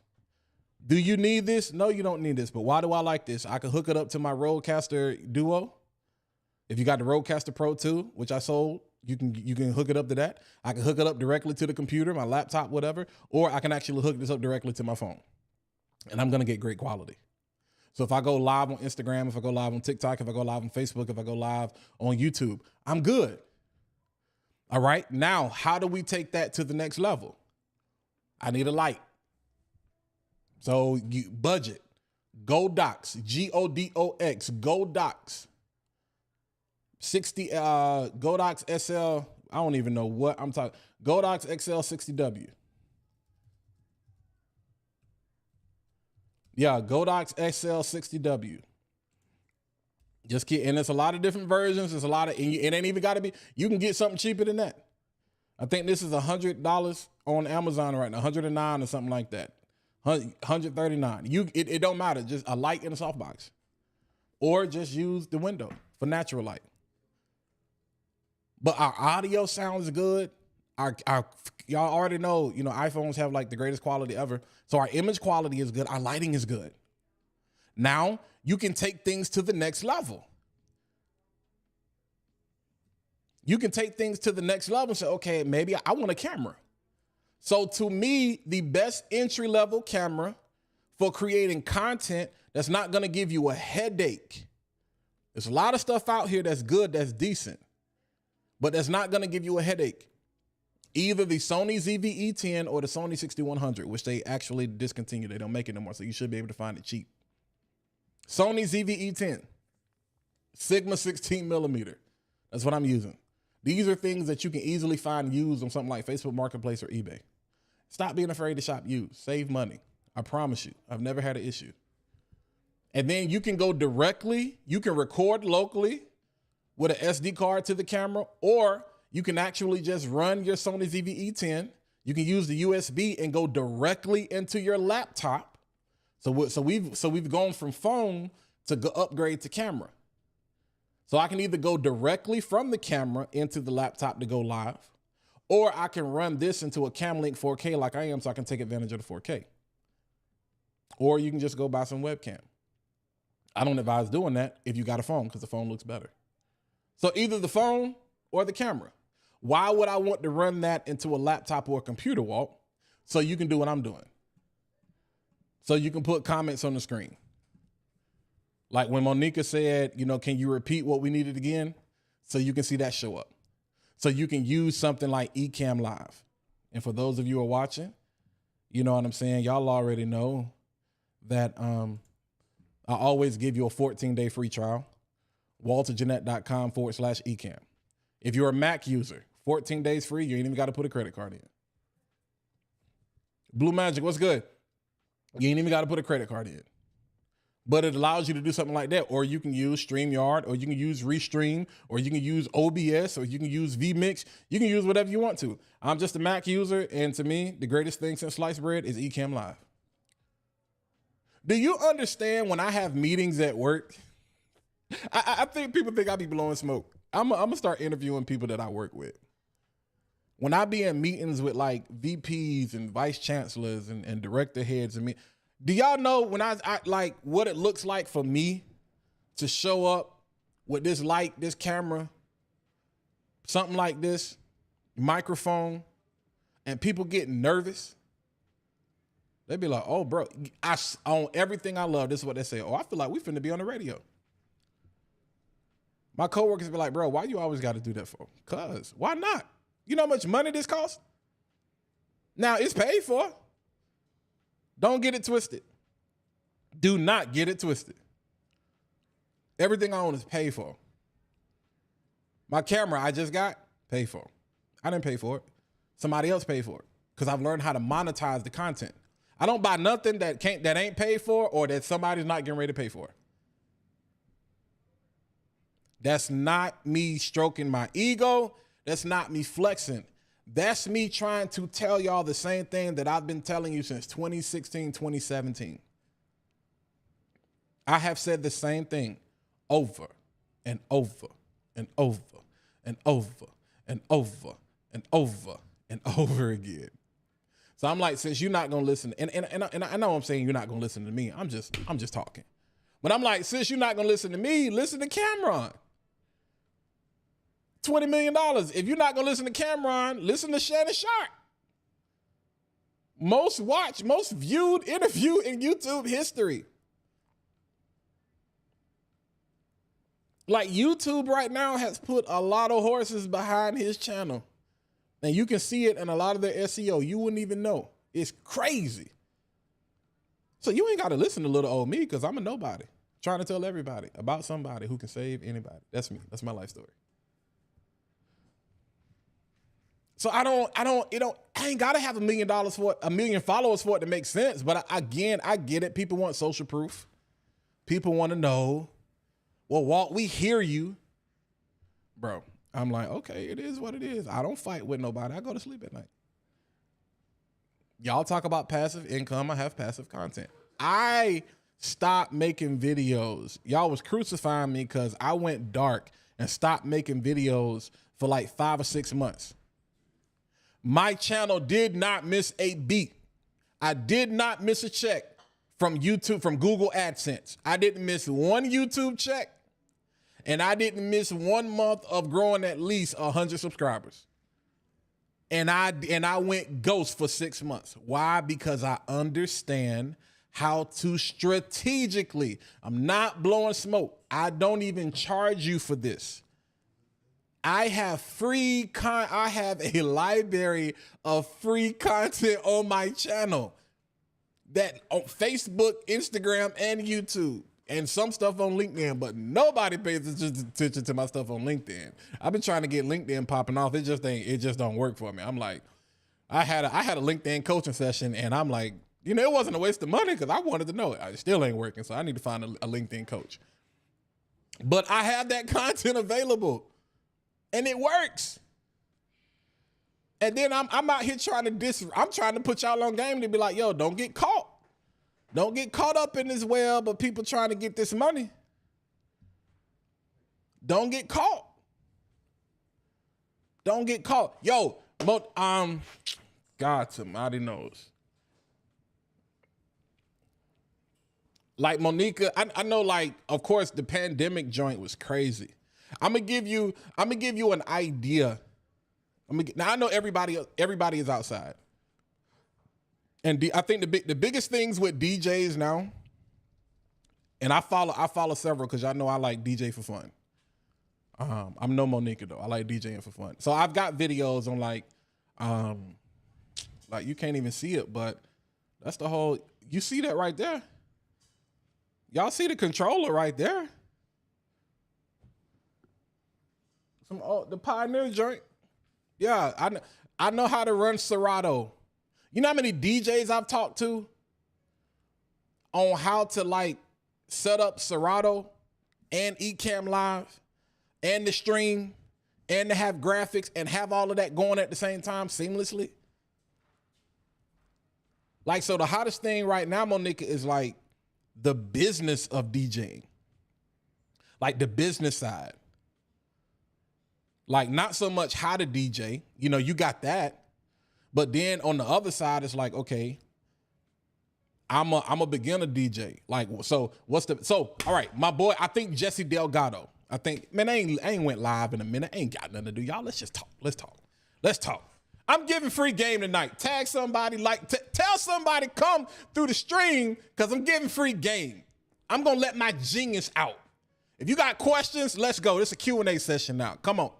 Do you need this? No, you don't need this, but why do I like this? I can hook it up to my Rodecaster Duo. If you got the Rodecaster Pro 2, which I sold, you can hook it up to that. I can hook it up directly to the computer, my laptop, whatever, or I can actually hook this up directly to my phone, and I'm going to get great quality. So if I go live on Instagram, if I go live on TikTok, if I go live on Facebook, if I go live on YouTube, I'm good. All right. Now, how do we take that to the next level? I need a light. So you budget, Godox, Godox, Godox, 60, Godox SL. I don't even know what I'm talking. Godox XL 60W. Yeah, Godox XL 60W. Just kidding. And there's a lot of different versions. There's a lot of, and it ain't even got to be, you can get something cheaper than that. I think this is $100 on Amazon right now, 109 or something like that. 139. It don't matter. Just a light in a softbox. Or just use the window for natural light. But our audio sounds good. Y'all already know, iPhones have like the greatest quality ever. So our image quality is good. Our lighting is good. Now you can take things to the next level. You can take things to the next level and say, okay, maybe I want a camera. So to me, the best entry level camera for creating content that's not going to give you a headache. There's a lot of stuff out here that's good, that's decent, but that's not going to give you a headache. Either the Sony ZV-E10 or the Sony 6100, which they actually discontinued. They don't make it no more, so you should be able to find it cheap. Sony ZV-E10, Sigma 16 millimeter. That's what I'm using. These are things that you can easily find used on something like Facebook Marketplace or eBay. Stop being afraid to shop used. Save money. I promise you. I've never had an issue. And then you can go directly. You can record locally with an SD card to the camera, or you can actually just run your Sony ZV-E10. You can use the USB and go directly into your laptop. So we've gone from phone to upgrade to camera. So I can either go directly from the camera into the laptop to go live, or I can run this into a CamLink 4K like I am, so I can take advantage of the 4K. Or you can just go buy some webcam. I don't advise doing that if you got a phone, because the phone looks better. So either the phone or the camera. Why would I want to run that into a laptop or a computer, Walt? So you can do what I'm doing. So you can put comments on the screen. Like when Monica said, can you repeat what we needed again? So you can see that show up. So you can use something like ECAMM Live. And for those of you who are watching, you know what I'm saying? Y'all already know that I always give you a 14-day free trial. walterjeanette.com/ECAMM. If you're a Mac user, 14 days free. You ain't even got to put a credit card in. Blue Magic, what's good? You ain't even got to put a credit card in. But it allows you to do something like that. Or you can use StreamYard, or you can use Restream, or you can use OBS, or you can use vMix. You can use whatever you want to. I'm just a Mac user, and to me, the greatest thing since sliced bread is ECAMM Live. Do you understand when I have meetings at work? I think people think I be blowing smoke. I'm gonna start interviewing people that I work with. When I be in meetings with like VPs and vice chancellors and director heads and me, do y'all know when I like what it looks like for me to show up with this light, this camera, something like this, microphone, and people getting nervous? They be like, oh, bro, on everything I love, this is what they say. Oh, I feel like we finna be on the radio. My coworkers be like, bro, why you always got to do that for? Cause why not? You know how much money this costs? Now it's paid for. Don't get it twisted. Do not get it twisted. Everything I own is paid for. My camera I just got, paid for. I didn't pay for it. Somebody else paid for it because I've learned how to monetize the content. I don't buy nothing that ain't paid for or that somebody's not getting ready to pay for. That's not me stroking my ego. That's not me flexing. That's me trying to tell y'all the same thing that I've been telling you since 2016, 2017. I have said the same thing over and over and over and over and over and over and over again. So I'm like, since you're not gonna listen, and I know I'm saying you're not gonna listen to me. I'm just talking. But I'm like, since you're not gonna listen to me, listen to Camron. $20 million. If you're not gonna listen to Camron, listen to Shannon Sharp. Most watched, most viewed interview in YouTube history. Like YouTube right now has put a lot of horses behind his channel. And you can see it in a lot of their SEO. You wouldn't even know. It's crazy. So you ain't got to listen to little old me because I'm a nobody. Trying to tell everybody about somebody who can save anybody. That's me. That's my life story. So I ain't got to have $1 million for it, 1 million followers for it to make sense. But I get it. People want social proof. People want to know. Well, Walt, we hear you. Bro, I'm like, okay, it is what it is. I don't fight with nobody. I go to sleep at night. Y'all talk about passive income. I have passive content. I stopped making videos. Y'all was crucifying me because I went dark and stopped making videos for like 5 or 6 months. My channel did not miss a beat. I did not miss a check from YouTube, from Google AdSense. I didn't miss one YouTube check. And I didn't miss 1 month of growing at least 100 subscribers. And I went ghost for 6 months. Why? Because I understand how to strategically. I'm not blowing smoke. I don't even charge you for this. I have I have a library of free content on my channel that on Facebook, Instagram, and YouTube. And some stuff on LinkedIn, but nobody pays attention to my stuff on LinkedIn. I've been trying to get LinkedIn popping off. It just don't work for me. I'm like, I had a LinkedIn coaching session, and I'm like, it wasn't a waste of money because I wanted to know it. It still ain't working, so I need to find a LinkedIn coach. But I have that content available, and it works. And then I'm out here trying to put y'all on game to be like, yo, don't get caught. Don't get caught up in this web of people trying to get this money. Don't get caught. Don't get caught. Yo, but God somebody knows. Like Monica, I know, like, of course, the pandemic joint was crazy. I'm gonna give you an idea. Now I know everybody is outside. And I think the biggest things with DJs now, and I follow several because y'all know I like DJ for fun. I'm no Monica though. I like DJing for fun. So I've got videos on like you can't even see it, but that's the whole. You see that right there? Y'all see the controller right there? The Pioneer joint. Yeah, I know how to run Serato. You know how many DJs I've talked to on how to like set up Serato and ECAMM Live and the stream and to have graphics and have all of that going at the same time seamlessly. Like, so the hottest thing right now, Monica, is like the business of DJing. Like the business side. Like not so much how to DJ, you know, you got that. But then on the other side, it's like, okay, I'm a beginner DJ. Like, so all right, my boy, I think Jesse Delgado. I think, man, I ain't went live in a minute. I ain't got nothing to do. Y'all, let's just talk. Let's talk. I'm giving free game tonight. Tag somebody, tell somebody come through the stream because I'm giving free game. I'm going to let my genius out. If you got questions, let's go. This is a Q&A session now. Come on.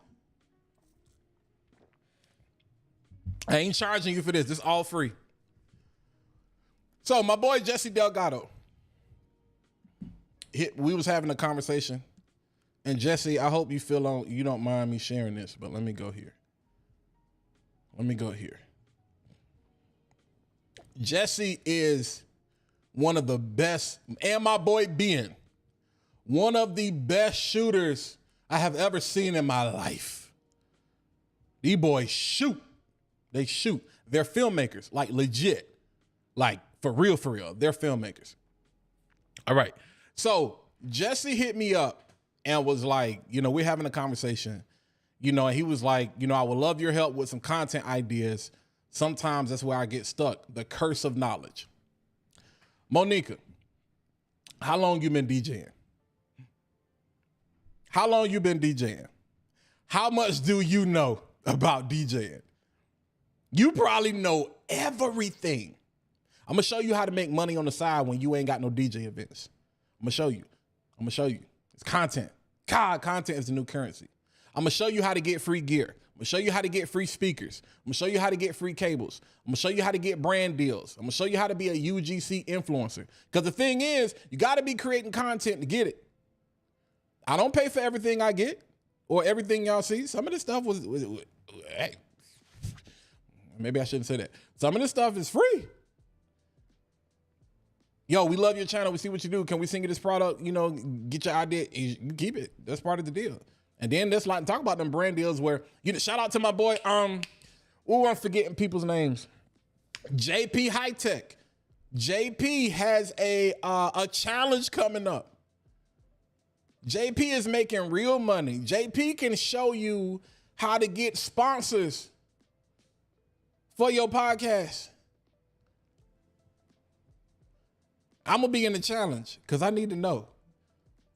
I ain't charging you for this. This is all free. So my boy Jesse Delgado, we was having a conversation. And Jesse, I hope you don't mind me sharing this, but let me go here. Jesse is one of the best, and my boy Ben, one of the best shooters I have ever seen in my life. These boys shoot. They shoot. They're filmmakers, like legit. Like for real. They're filmmakers. All right. So Jesse hit me up and was like, you know, we're having a conversation, you know, and he was like, you know, I would love your help with some content ideas. Sometimes that's where I get stuck. The curse of knowledge. Monica, how long you been DJing? How long you been DJing? How much do you know about DJing? You probably know everything. I'm going to show you how to make money on the side when you ain't got no DJ events. I'm going to show you. It's content. God, content is the new currency. I'm going to show you how to get free gear. I'm going to show you how to get free speakers. I'm going to show you how to get free cables. I'm going to show you how to get brand deals. I'm going to show you how to be a UGC influencer. Because the thing is, you got to be creating content to get it. I don't pay for everything I get or everything y'all see. Some of this stuff was hey, maybe I shouldn't say that. Some of this stuff is free. Yo, we love your channel. We see what you do. Can we send you this product? You know, get your idea. You keep it. That's part of the deal. And then there's like talk about them brand deals where you know, shout out to my boy. I'm forgetting people's names. JP High Tech. JP has a challenge coming up. JP is making real money. JP can show you how to get sponsors for your podcast. I'm going to be in the challenge because I need to know.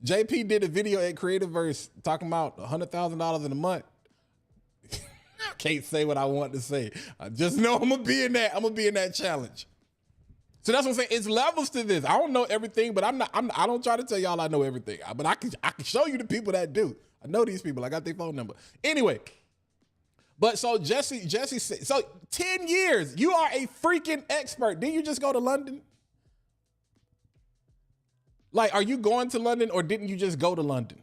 JP did a video at Creativeverse talking about $100,000 in a month. I can't say what I want to say. I just know I'm going to be in that. I'm going to be in that challenge. So that's what I'm saying. It's levels to this. I don't know everything, but I don't try to tell y'all I know everything. But I can show you the people that do. I know these people. I got their phone number. Anyway. But so Jesse said, so 10 years, you are a freaking expert. Didn't you just go to London? Like, are you going to London or didn't you just go to London?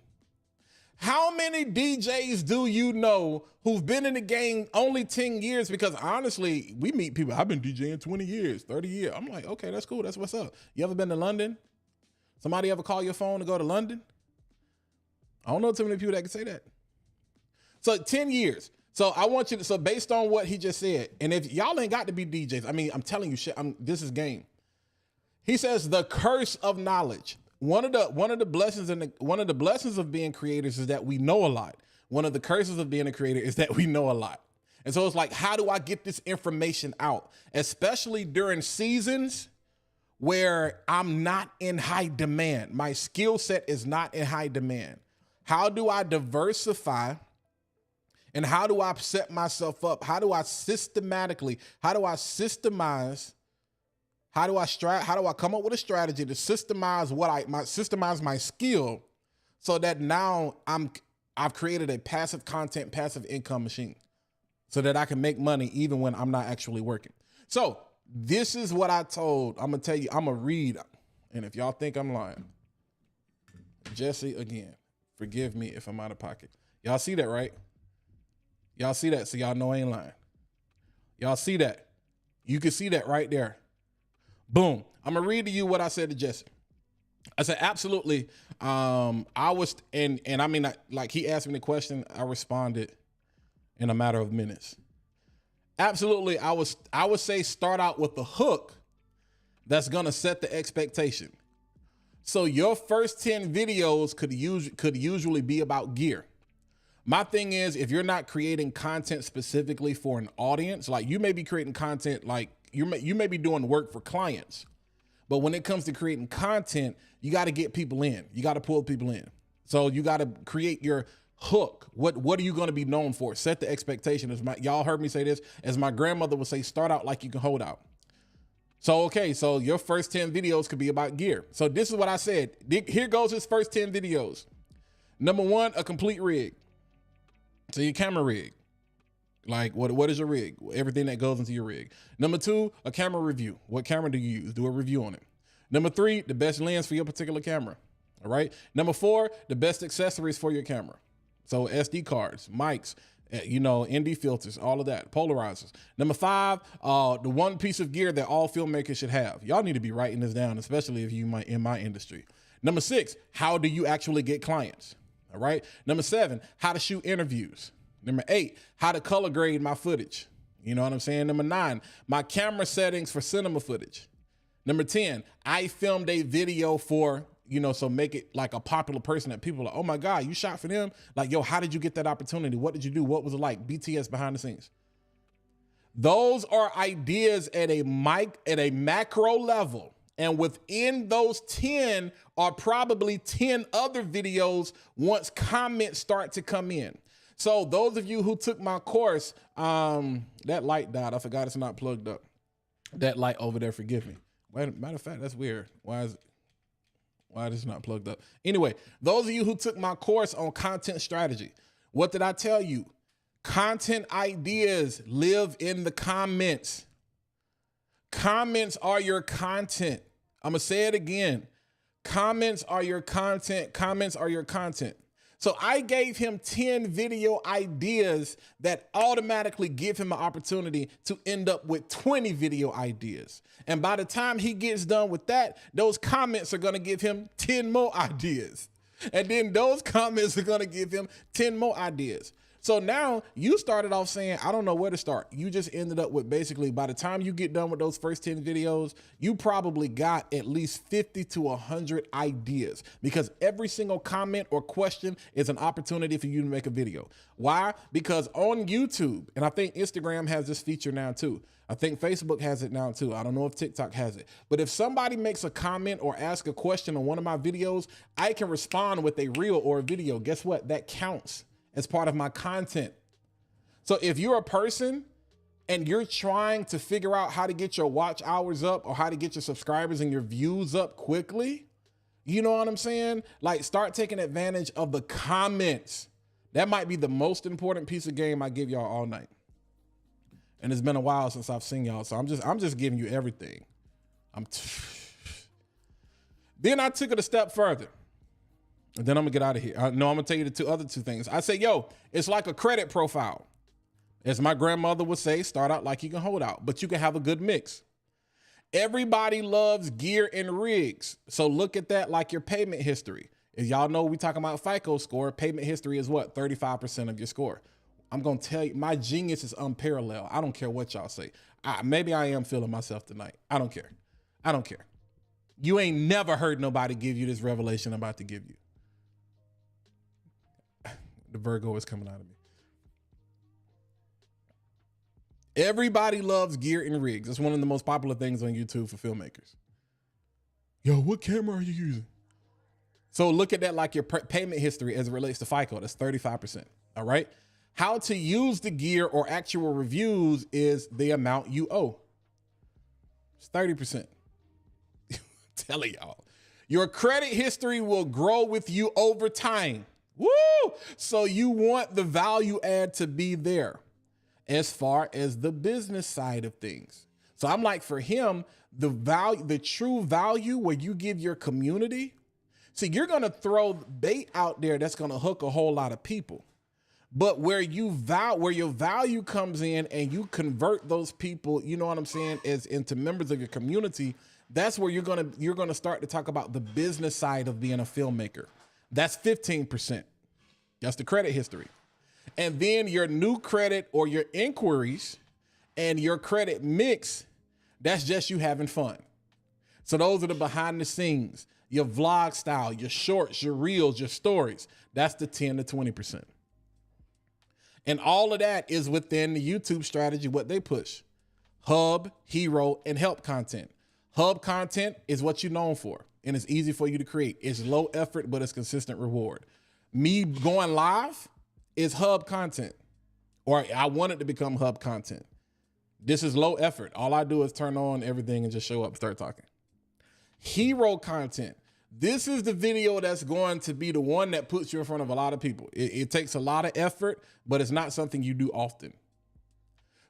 How many DJs do you know who've been in the game only 10 years? Because honestly, we meet people, I've been DJing 20 years, 30 years. I'm like, okay, that's cool. That's what's up. You ever been to London? Somebody ever call your phone to go to London? I don't know too many people that can say that. So 10 years. So I want you to, so based on what he just said, and if y'all ain't got to be DJs, I mean, I'm telling you shit, this is game. He says the curse of knowledge. One of the blessings of being creators is that we know a lot. One of the curses of being a creator is that we know a lot. And so it's like, how do I get this information out? Especially during seasons where I'm not in high demand. My skill set is not in high demand. How do I diversify? And how do I set myself up? How do I systemize? How do I come up with a strategy to systemize my skill so that now I've created a passive income machine so that I can make money even when I'm not actually working. So this is what I told. I'm gonna tell you, I'm gonna read. And if y'all think I'm lying, Jesse, again, forgive me if I'm out of pocket. Y'all see that, right? Y'all see that, so y'all know I ain't lying. Y'all see that? You can see that right there. Boom. I'm gonna read to you what I said to Jesse. I said, absolutely. I was, and I mean, like he asked me the question, I responded in a matter of minutes. Absolutely. I would say start out with the hook that's gonna set the expectation. So your first 10 videos could usually be about gear. My thing is, if you're not creating content specifically for an audience, like you may be creating content, like you may be doing work for clients, but when it comes to creating content, you got to get people in. You got to pull people in. So you got to create your hook. What are you going to be known for? Set the expectation. Y'all heard me say this, as my grandmother would say, start out like you can hold out. So, okay, so your first 10 videos could be about gear. So this is what I said. Here goes his first 10 videos. Number 1, a complete rig. So your camera rig. Like, what is your rig? Everything that goes into your rig. Number 2, a camera review. What camera do you use? Do a review on it. Number 3, the best lens for your particular camera. All right. Number 4, the best accessories for your camera. So SD cards, mics, ND filters, all of that, polarizers. Number 5, the one piece of gear that all filmmakers should have. Y'all need to be writing this down, especially if you in my industry. Number 6, how do you actually get clients? All right. Number 7, how to shoot interviews. Number 8, how to color grade my footage. You know what I'm saying? Number 9, my camera settings for cinema footage. Number 10, I filmed a video for, so make it like a popular person that people are like, oh my God, you shot for them? Like, yo, how did you get that opportunity? What did you do? What was it like? BTS behind the scenes. Those are ideas at a macro level. And within those 10 are probably 10 other videos once comments start to come in. So those of you who took my course, that light died. I forgot it's not plugged up. That light over there, forgive me. Matter of fact, that's weird. Why is it not plugged up? Anyway, those of you who took my course on content strategy, what did I tell you? Content ideas live in the comments. Comments are your content. I'm going to say it again. Comments are your content. Comments are your content. So I gave him 10 video ideas that automatically give him an opportunity to end up with 20 video ideas. And by the time he gets done with that, those comments are going to give him 10 more ideas. And then those comments are going to give him 10 more ideas. So now you started off saying, I don't know where to start. You just ended up with basically, by the time you get done with those first 10 videos, you probably got at least 50 to 100 ideas, because every single comment or question is an opportunity for you to make a video. Why? Because on YouTube, and I think Instagram has this feature now too. I think Facebook has it now too. I don't know if TikTok has it. But if somebody makes a comment or asks a question on one of my videos, I can respond with a reel or a video. Guess what? That counts as part of my content. So if you're a person and you're trying to figure out how to get your watch hours up or how to get your subscribers and your views up quickly, you know what I'm saying? Like, start taking advantage of the comments. That might be the most important piece of game I give y'all all night. And it's been a while since I've seen y'all, so I'm just giving you everything. Then I took it a step further. And then I'm gonna get out of here. I'm gonna tell you the other two things. I say, yo, it's like a credit profile. As my grandmother would say, start out like you can hold out, but you can have a good mix. Everybody loves gear and rigs. So look at that like your payment history. As y'all know, we talking about FICO score. Payment history is what? 35% of your score. I'm gonna tell you, my genius is unparalleled. I don't care what y'all say. Maybe I am feeling myself tonight. I don't care. I don't care. You ain't never heard nobody give you this revelation I'm about to give you. The Virgo is coming out of me. Everybody loves gear and rigs. It's one of the most popular things on YouTube for filmmakers. Yo, what camera are you using? So look at that like your payment history as it relates to FICO. That's 35%. All right. How to use the gear or actual reviews is the amount you owe. It's 30%. Telling y'all. Your credit history will grow with you over time. Woo! So you want the value add to be there as far as the business side of things. So I'm like, for him, the true value where you give your community. See, you're going to throw bait out there that's going to hook a whole lot of people. But where your value comes in and you convert those people, you know what I'm saying, as into members of your community, That's where you're gonna start to talk about the business side of being a filmmaker. That's 15%. That's the credit history. And then your new credit or your inquiries and your credit mix, that's just you having fun. So those are the behind the scenes, your vlog style, your shorts, your reels, your stories. That's the 10 to 20%. And all of that is within the YouTube strategy, what they push. Hub, hero, and help content. Hub content is what you're known for, and it's easy for you to create. It's low effort, but it's consistent reward. Me going live is hub content, or I want it to become hub content. This is low effort. All I do is turn on everything and just show up and start talking. Hero content. This is the video that's going to be the one that puts you in front of a lot of people. It takes a lot of effort, but it's not something you do often.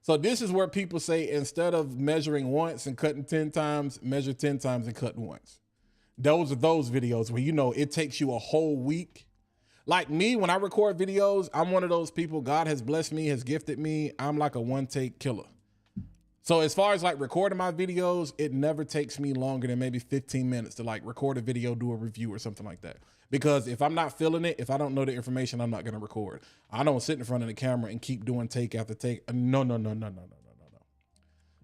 So this is where people say, instead of measuring once and cutting 10 times, measure 10 times and cut once. Those are those videos where, you know, it takes you a whole week. Like me, when I record videos, I'm one of those people, God has blessed me, has gifted me. I'm like a one-take killer. So as far as like recording my videos, it never takes me longer than maybe 15 minutes to like record a video, do a review or something like that. Because if I'm not feeling it, if I don't know the information, I'm not going to record. I don't sit in front of the camera and keep doing take after take. No.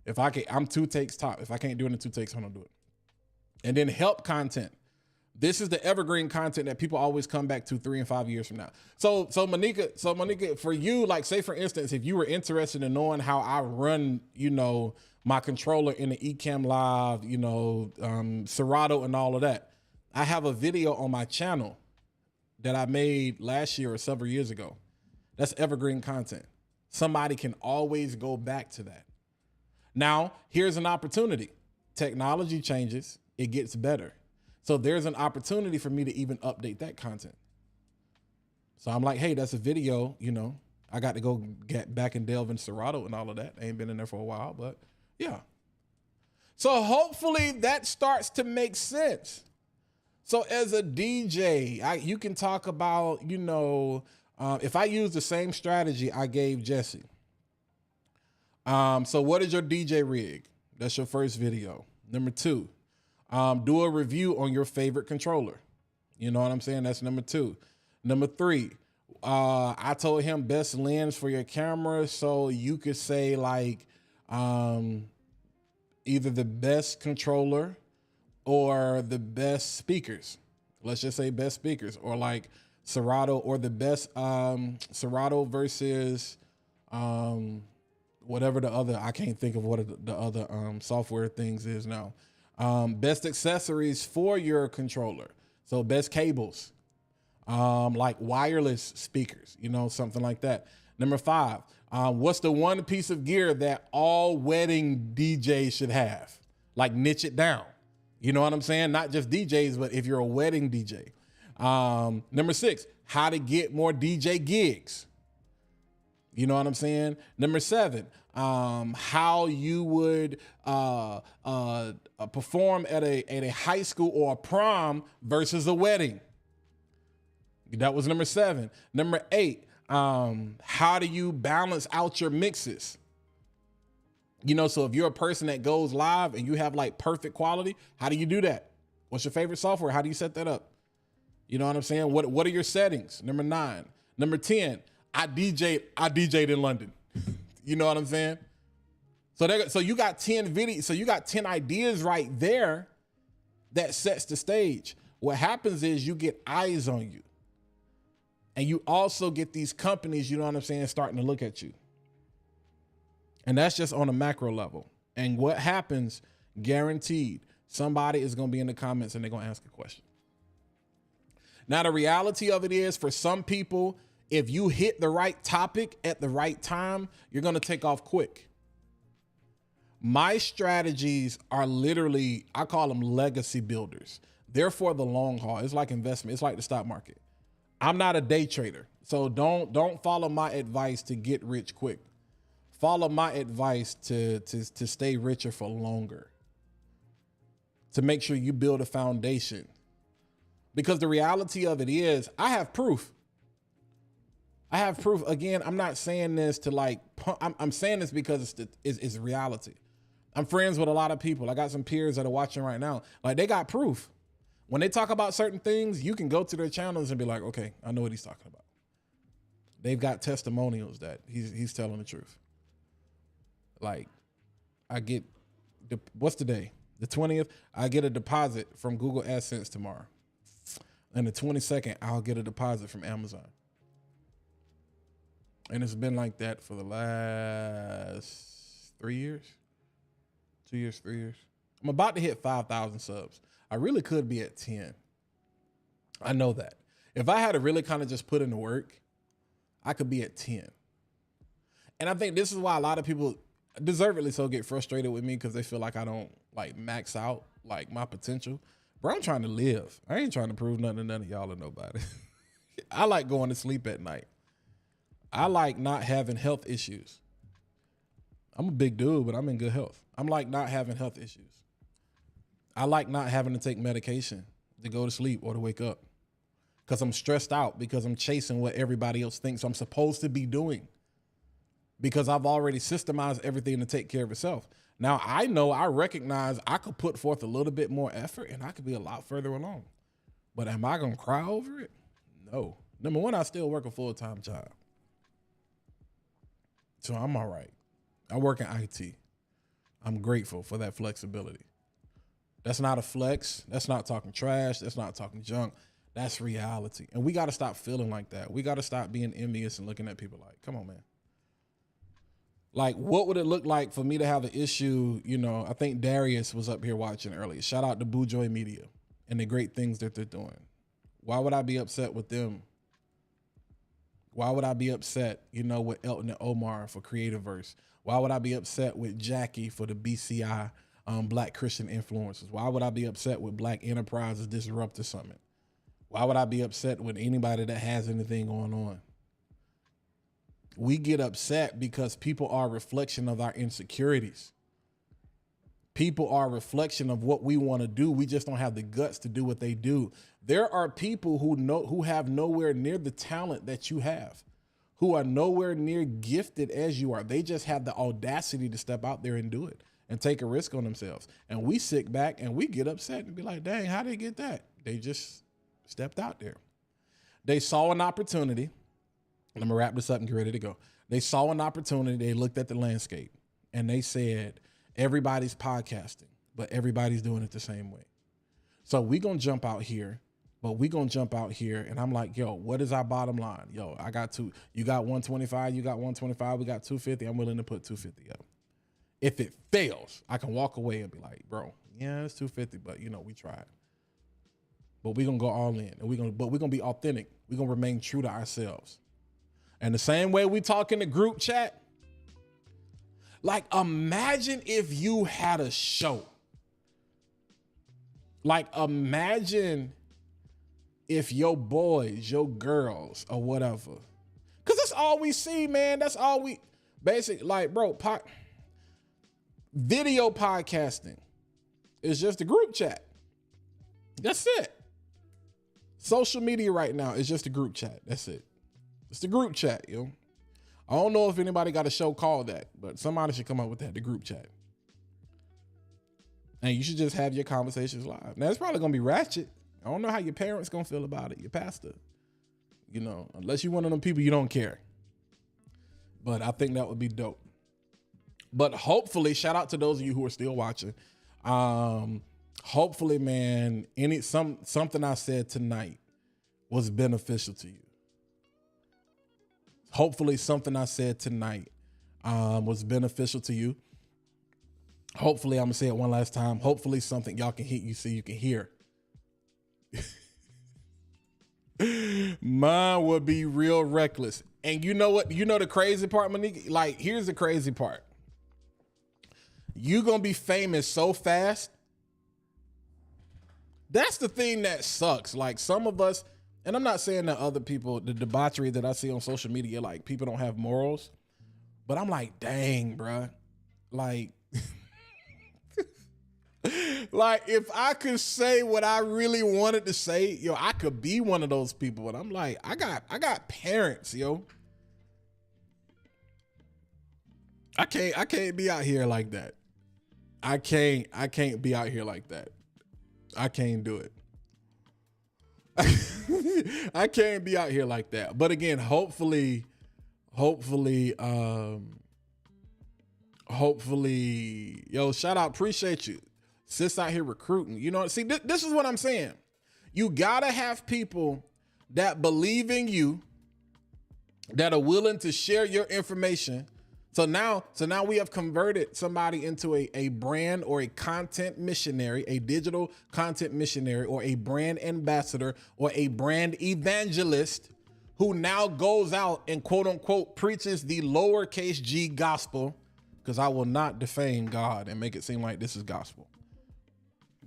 If I can, I'm 2 takes top. If I can't do it in 2 takes, I don't do it. And then help content. This is the evergreen content that people always come back to 3 and 5 years from now. So Monica, for you, like say for instance, if you were interested in knowing how I run, you know, my controller in the ECAMM Live, you know, Serato and all of that, I have a video on my channel that I made last year or several years ago. That's evergreen content. Somebody can always go back to that. Now, here's an opportunity. Technology changes, it gets better. So there's an opportunity for me to even update that content. So I'm like, hey, that's a video, you know, I got to go get back and delve in Serato and all of that. I ain't been in there for a while, but yeah. So hopefully that starts to make sense. So as a DJ, you can talk about, you know, if I use the same strategy I gave Jesse. So what is your DJ rig? That's your first video. Number 2. Do a review on your favorite controller. You know what I'm saying? That's number 2. Number 3, I told him best lens for your camera. So you could say like either the best controller or the best speakers. Let's just say best speakers, or like Serato, or the best Serato versus whatever the other, I can't think of what the other software things is now. Best accessories for your controller. So best cables, like wireless speakers, you know, something like that. Number 5, what's the one piece of gear that all wedding DJs should have? Like niche it down. You know what I'm saying? Not just DJs, but if you're a wedding DJ. Number 6, how to get more DJ gigs. You know what I'm saying? Number 7, how you would perform at a high school or a prom versus a wedding. That was number 7. Number 8, how do you balance out your mixes? You know, so if you're a person that goes live and you have like perfect quality, how do you do that? What's your favorite software? How do you set that up? You know what I'm saying? What are your settings? Number 9. Number 10, I DJ'd in London. You know what I'm saying? So you got 10 videos. So you got 10 ideas right there that sets the stage. What happens is you get eyes on you. And you also get these companies, you know what I'm saying, starting to look at you. And that's just on a macro level. And what happens, guaranteed, somebody is going to be in the comments and they're going to ask a question. Now, the reality of it is, for some people, if you hit the right topic at the right time, you're going to take off quick. My strategies are literally, I call them legacy builders. They're for the long haul. It's like investment. It's like the stock market. I'm not a day trader. So don't follow my advice to get rich quick. Follow my advice to stay richer for longer. To make sure you build a foundation. Because the reality of it is, I have proof. I have proof. Again, I'm not saying this to like, I'm saying this because it's reality. I'm friends with a lot of people. I got some peers that are watching right now. Like, they got proof. When they talk about certain things, you can go to their channels and be like, okay, I know what he's talking about. They've got testimonials that he's telling the truth. Like, I get, what's the day? The 20th, I get a deposit from Google AdSense tomorrow. And the 22nd, I'll get a deposit from Amazon. And it's been like that for the last 3 years. 2 years, 3 years. I'm about to hit 5,000 subs. I really could be at 10. I know that. If I had to really kind of just put in the work, I could be at 10. And I think this is why a lot of people, deservedly so, get frustrated with me, because they feel like I don't like max out like my potential. Bro, I'm trying to live. I ain't trying to prove nothing to none of y'all or nobody. I like going to sleep at night. I like not having health issues. I'm a big dude, but I'm in good health. I'm like not having health issues. I like not having to take medication to go to sleep or to wake up, because I'm stressed out, because I'm chasing what everybody else thinks I'm supposed to be doing, because I've already systemized everything to take care of itself. Now, I recognize I could put forth a little bit more effort and I could be a lot further along. But am I going to cry over it? No. Number one, I still work a full-time job. So I'm all right. I work in IT. I'm grateful for that flexibility. That's not a flex. That's not talking trash. That's not talking junk. That's reality. And we got to stop feeling like that. We got to stop being envious and looking at people like, come on, man. Like, what would it look like for me to have an issue? You know, I think Darius was up here watching earlier. Shout out to Bujoy Media and the great things that they're doing. Why would I be upset with them? Why would I be upset, you know, with Elton and Omar for Creativeverse? Why would I be upset with Jackie for the BCI Black Christian Influencers? Why would I be upset with Black Enterprises Disruptor Summit? Why would I be upset with anybody that has anything going on? We get upset because people are a reflection of our insecurities. People are a reflection of what we want to do. We just don't have the guts to do what they do. There are people who have nowhere near the talent that you have, who are nowhere near gifted as you are. They just have the audacity to step out there and do it and take a risk on themselves. And we sit back and we get upset and be like, dang, how did they get that? They just stepped out there. They saw an opportunity. I'm going to wrap this up and get ready to go. They saw an opportunity. They looked at the landscape and they said, everybody's podcasting, but everybody's doing it the same way. So we're going to jump out here, and I'm like, yo, what is our bottom line? Yo, I got you got 125, you got 125, we got 250. I'm willing to put 250 up. If it fails, I can walk away and be like, bro, yeah, it's 250, but you know, we tried. But we're going to go all in, and we're going to be authentic. We're going to remain true to ourselves. And the same way we talk in the group chat, like, imagine if you had a show. Like, imagine if your boys, your girls, or whatever, because that's all we see, man. That's all we, basically, like, bro, video podcasting is just a group chat. That's it. Social media right now is just a group chat. That's it. It's the group chat, yo. I don't know if anybody got a show called that, but somebody should come up with that, the group chat. And you should just have your conversations live. Now, it's probably going to be ratchet. I don't know how your parents going to feel about it, your pastor. You know, unless you're one of them people, you don't care. But I think that would be dope. But hopefully, shout out to those of you who are still watching. Hopefully, man, something I said tonight was beneficial to you. Hopefully something I said tonight was beneficial to you. Hopefully, I'm going to say it one last time. Hopefully something y'all can hit you so you can hear. Mine would be real reckless. And you know what? You know the crazy part, Monique? Like, here's the crazy part. You're going to be famous so fast. That's the thing that sucks. Like, some of us, and I'm not saying that other people, the debauchery that I see on social media, like, people don't have morals. But I'm like, dang, bruh. Like, like, if I could say what I really wanted to say, yo, I could be one of those people. And I'm like, I got parents, yo. I can't be out here like that. I can't be out here like that. I can't do it. I can't be out here like that. But again, hopefully, yo, shout out, appreciate you. Sis out here recruiting. You know, see, this is what I'm saying. You gotta have people that believe in you, that are willing to share your information. So now we have converted somebody into a brand or a content missionary, a digital content missionary, or a brand ambassador, or a brand evangelist, who now goes out and quote unquote preaches the lowercase g gospel, because I will not defame God and make it seem like this is gospel.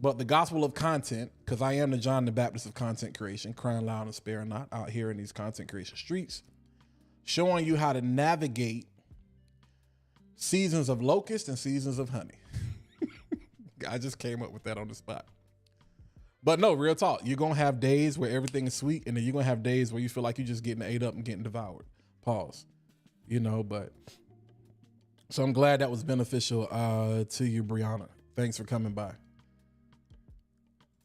But the gospel of content, because I am the John the Baptist of content creation, crying loud and sparing not, out here in these content creation streets, showing you how to navigate seasons of locust and seasons of honey. I just came up with that on the spot. But no, real talk. You're going to have days where everything is sweet, and then you're going to have days where you feel like you're just getting ate up and getting devoured. Pause. You know, but so I'm glad that was beneficial to you, Brianna. Thanks for coming by.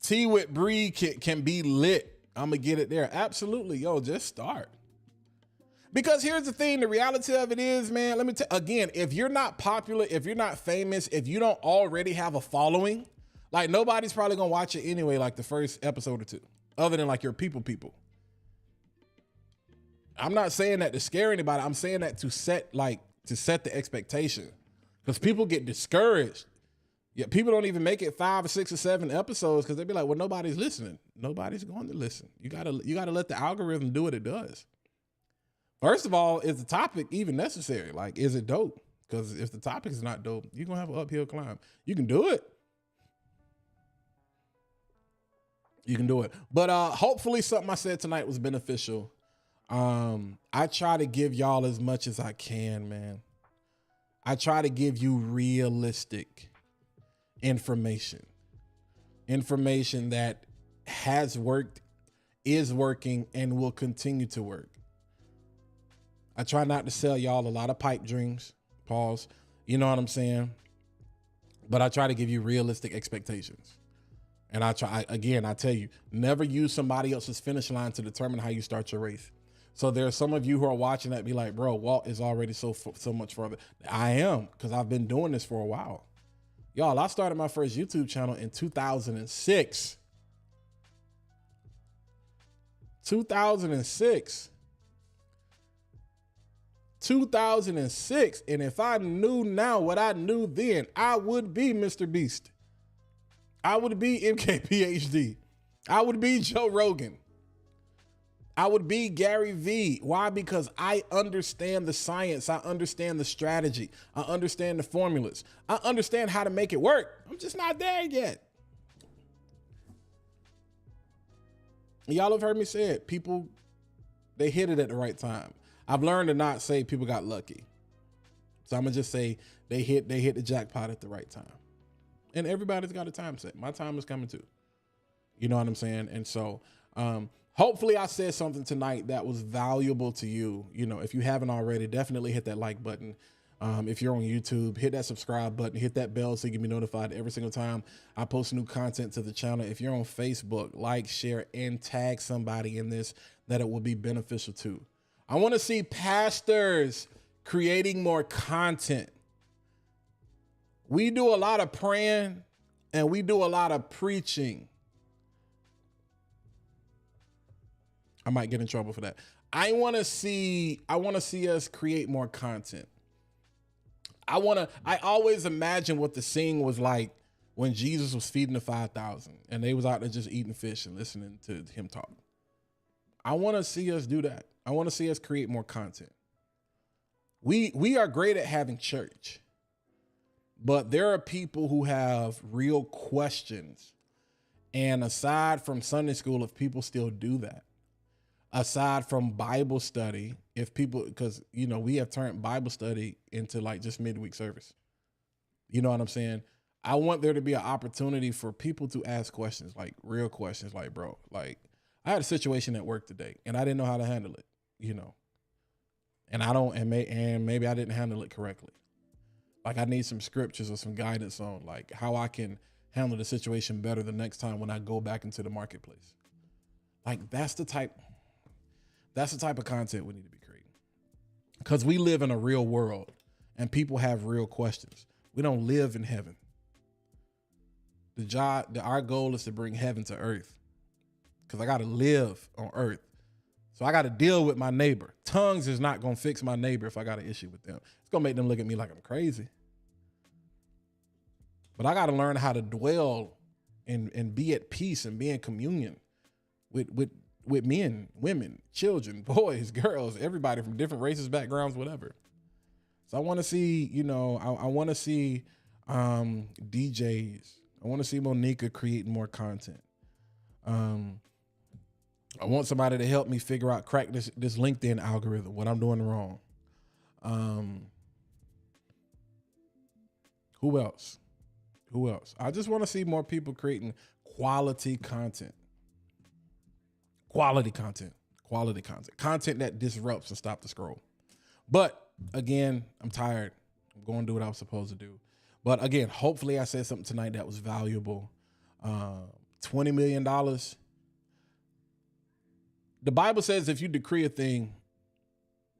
Tea with Bree can be lit. I'm going to get it there. Absolutely. Yo, just start. Because here's the thing, the reality of it is, man, let me tell again, if you're not popular, if you're not famous, if you don't already have a following, like nobody's probably gonna watch it anyway, like the first episode or two, other than like your people. I'm not saying that to scare anybody. I'm saying that to set the expectation, because people get discouraged. Yeah, people don't even make it 5 or 6 or 7 episodes because they be like, well, nobody's listening. Nobody's going to listen. You gotta let the algorithm do what it does. First of all, is the topic even necessary? Like, is it dope? Because if the topic is not dope, you're going to have an uphill climb. You can do it. You can do it. But hopefully something I said tonight was beneficial. I try to give y'all as much as I can, man. I try to give you realistic information that has worked, is working, and will continue to work. I try not to sell y'all a lot of pipe dreams. Pause. You know what I'm saying? But I try to give you realistic expectations. And I tell you, never use somebody else's finish line to determine how you start your race. So there are some of you who are watching that be like, bro, Walt is already so much further. I am, because I've been doing this for a while. Y'all, I started my first YouTube channel in 2006. 2006. And if I knew now what I knew then, I would be Mr. Beast. I would be MKPHD. I would be Joe Rogan. I would be Gary Vee. Why? Because I understand the science. I understand the strategy. I understand the formulas. I understand how to make it work. I'm just not there yet. Y'all have heard me say it. People, they hit it at the right time. I've learned to not say people got lucky. So I'm going to just say they hit the jackpot at the right time. And everybody's got a time set. My time is coming too. You know what I'm saying? And so hopefully I said something tonight that was valuable to you. You know, if you haven't already, definitely hit that like button. If you're on YouTube, hit that subscribe button, hit that bell so you can be notified every single time I post new content to the channel. If you're on Facebook, like, share, and tag somebody in this that it will be beneficial to. I want to see pastors creating more content. We do a lot of praying and we do a lot of preaching. I might get in trouble for that. I want to see us create more content. I always imagine what the scene was like when Jesus was feeding the 5,000 and they was out there just eating fish and listening to him talk. I want to see us do that. I want to see us create more content. We are great at having church, but there are people who have real questions. And aside from Sunday school, if people still do that, aside from Bible study, if people, because, you know, we have turned Bible study into like just midweek service. You know what I'm saying? I want there to be an opportunity for people to ask questions, like real questions, like, bro, like I had a situation at work today and I didn't know how to handle it, you know, and maybe I didn't handle it correctly. Like I need some scriptures or some guidance on like how I can handle the situation better the next time when I go back into the marketplace. Like that's the type of content we need to be creating. Because we live in a real world and people have real questions. We don't live in heaven. Our goal is to bring heaven to earth. Because I got to live on earth. So I got to deal with my neighbor. Tongues is not going to fix my neighbor if I got an issue with them. It's going to make them look at me like I'm crazy. But I got to learn how to dwell and be at peace and be in communion with men, women, children, boys, girls, everybody from different races, backgrounds, whatever. So I want to see, I want to see DJs. I want to see Monica creating more content. I want somebody to help me crack this LinkedIn algorithm, what I'm doing wrong. Who else? I just want to see more people creating quality content. Quality content that disrupts and stop the scroll. But again, I'm tired. I'm going to do what I was supposed to do. But again, hopefully I said something tonight that was valuable. $20 million. The Bible says if you decree a thing,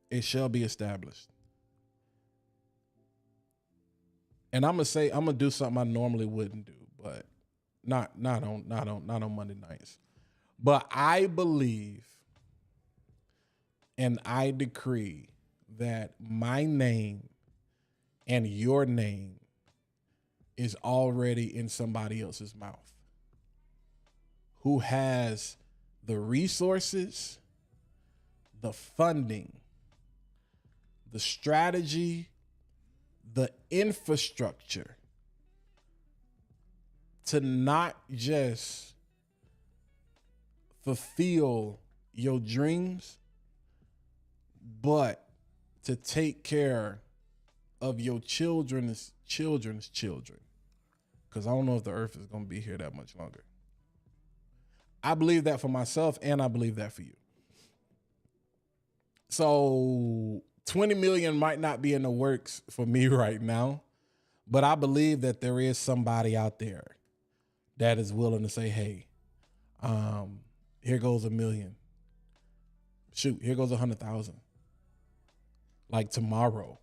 it shall be established. And I'm gonna do something I normally wouldn't do, but not on Monday nights. But I believe and I decree that my name and your name is already in somebody else's mouth who has the resources, the funding, the strategy, the infrastructure to not just fulfill your dreams, but to take care of your children's children's children. Because I don't know if the earth is going to be here that much longer. I believe that for myself, and I believe that for you. So 20 million might not be in the works for me right now, but I believe that there is somebody out there that is willing to say, hey, here goes $1 million. Shoot, here goes 100,000. Like tomorrow,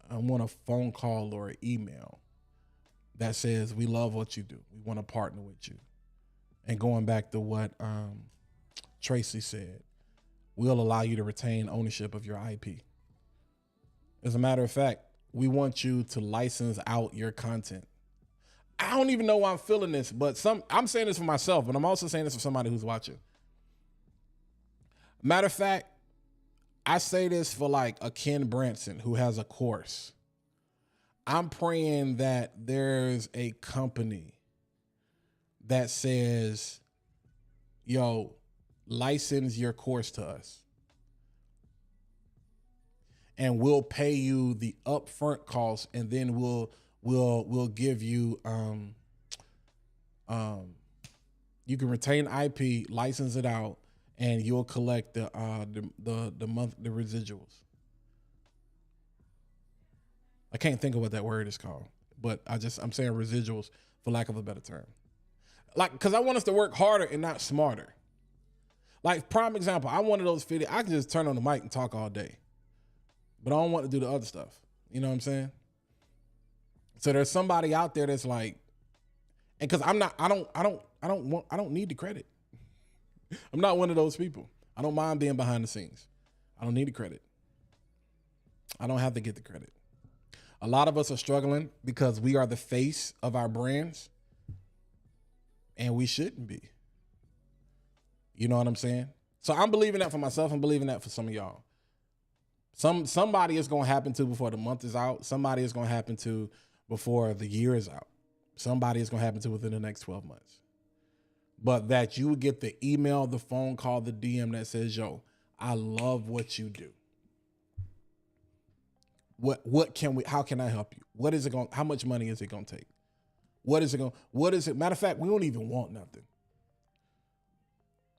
I want a phone call or an email that says, we love what you do. We want to partner with you. And going back to what Tracy said, we'll allow you to retain ownership of your IP. As a matter of fact, we want you to license out your content. I don't even know why I'm feeling this, but I'm saying this for myself, but I'm also saying this for somebody who's watching. Matter of fact, I say this for like a Ken Branson who has a course. I'm praying that there's a company that says, yo, license your course to us. And we'll pay you the upfront cost, and then we'll give you you can retain IP, license it out, and you'll collect the residuals. I can't think of what that word is called, but I'm saying residuals for lack of a better term. Like, cause I want us to work harder and not smarter. Like, prime example, I one of those videos, I can just turn on the mic and talk all day, but I don't want to do the other stuff. You know what I'm saying? So there's somebody out there that's like, and cause I don't need the credit. I'm not one of those people. I don't mind being behind the scenes. I don't need the credit. I don't have to get the credit. A lot of us are struggling because we are the face of our brands, and we shouldn't be. You know what I'm saying? So I'm believing that for myself. I'm believing that for some of y'all. Somebody is going to happen to before the month is out. Somebody is going to happen to before the year is out. Somebody is going to happen to within the next 12 months. But that you would get the email, the phone call, the DM that says, yo, I love what you do. How can I help you? How much money is it going to take? What is it? Matter of fact, we don't even want nothing.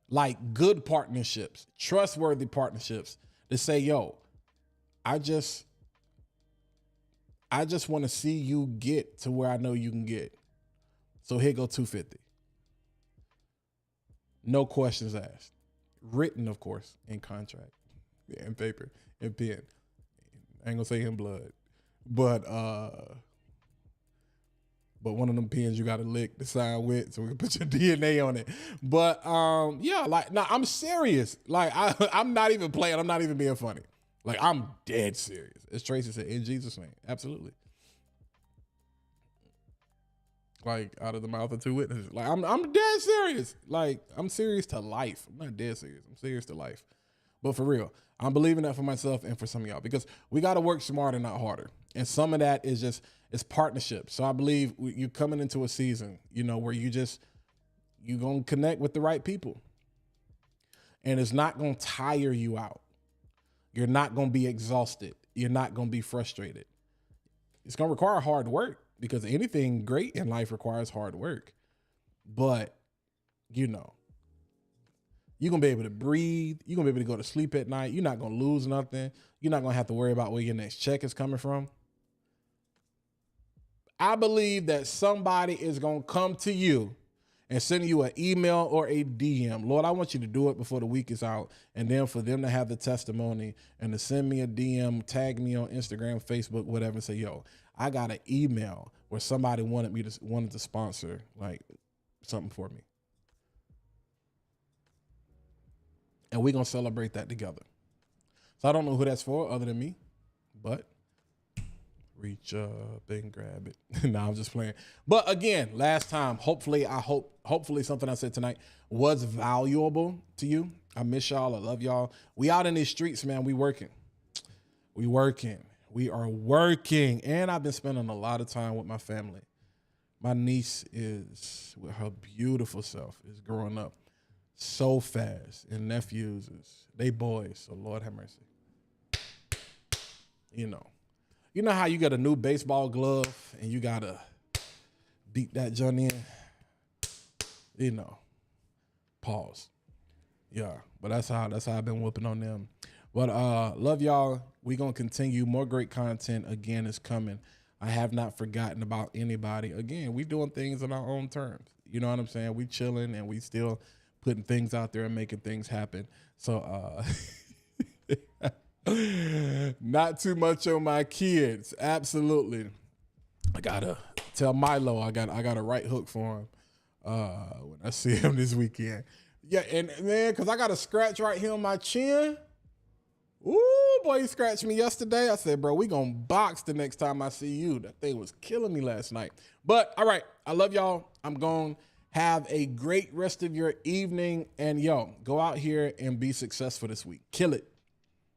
Like good partnerships, trustworthy partnerships to say, yo, I just I just want to see you get to where I know you can get. So here go 250. No questions asked. Written, of course, in contract, in paper, in pen. I ain't gonna say in blood, but one of them pens you gotta lick to sign with, so we can put your DNA on it. But yeah, like, nah, I'm serious. Like, I'm not even playing. I'm not even being funny. Like, I'm dead serious. As Tracy said, in Jesus' name, absolutely. Like, out of the mouth of two witnesses. Like, I'm dead serious. Like, I'm serious to life. I'm not dead serious. I'm serious to life. But for real, I'm believing that for myself and for some of y'all, because we got to work smarter, not harder. And some of that is just, it's partnership. So I believe you're coming into a season, you know, where you're going to connect with the right people. And it's not going to tire you out. You're not going to be exhausted. You're not going to be frustrated. It's going to require hard work, because anything great in life requires hard work. But, you know, you're going to be able to breathe. You're going to be able to go to sleep at night. You're not going to lose nothing. You're not going to have to worry about where your next check is coming from. I believe that somebody is going to come to you and send you an email or a DM. Lord, I want you to do it before the week is out. And then for them to have the testimony and to send me a DM, tag me on Instagram, Facebook, whatever, and say, yo, I got an email where somebody wanted to sponsor like something for me. And we're going to celebrate that together. So I don't know who that's for other than me, but reach up and grab it. No, I'm just playing. But again, last time, hopefully something I said tonight was valuable to you. I miss y'all. I love y'all. We out in these streets, man. We working. We are working. And I've been spending a lot of time with my family. My niece is, with her beautiful self, is growing up so fast. And nephews, they boys. So Lord have mercy. You know how you get a new baseball glove and you gotta beat that joint in? Pause. Yeah, but that's how I've been whooping on them. But love y'all. We gonna continue. More great content again is coming. I have not forgotten about anybody. Again, we doing things on our own terms. You know what I'm saying? We chilling and we still putting things out there and making things happen. So not too much on my kids. Absolutely. I gotta tell Milo I got a right hook for him when I see him this weekend. Yeah, and man, because I got a scratch right here on my chin. Ooh, boy, he scratched me yesterday. I said, bro, we gonna box the next time I see you. That thing was killing me last night. But all right, I love y'all. I'm gone. Have a great rest of your evening. And yo, go out here and be successful this week. Kill it.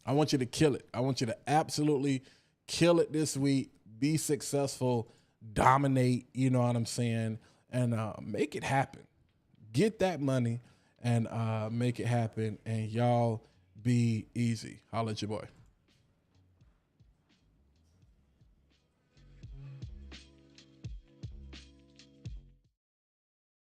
I want you to kill it. I want you to absolutely kill it this week. Be successful, dominate, you know what I'm saying, and make it happen. Get that money and make it happen, and y'all be easy. Holla at your boy.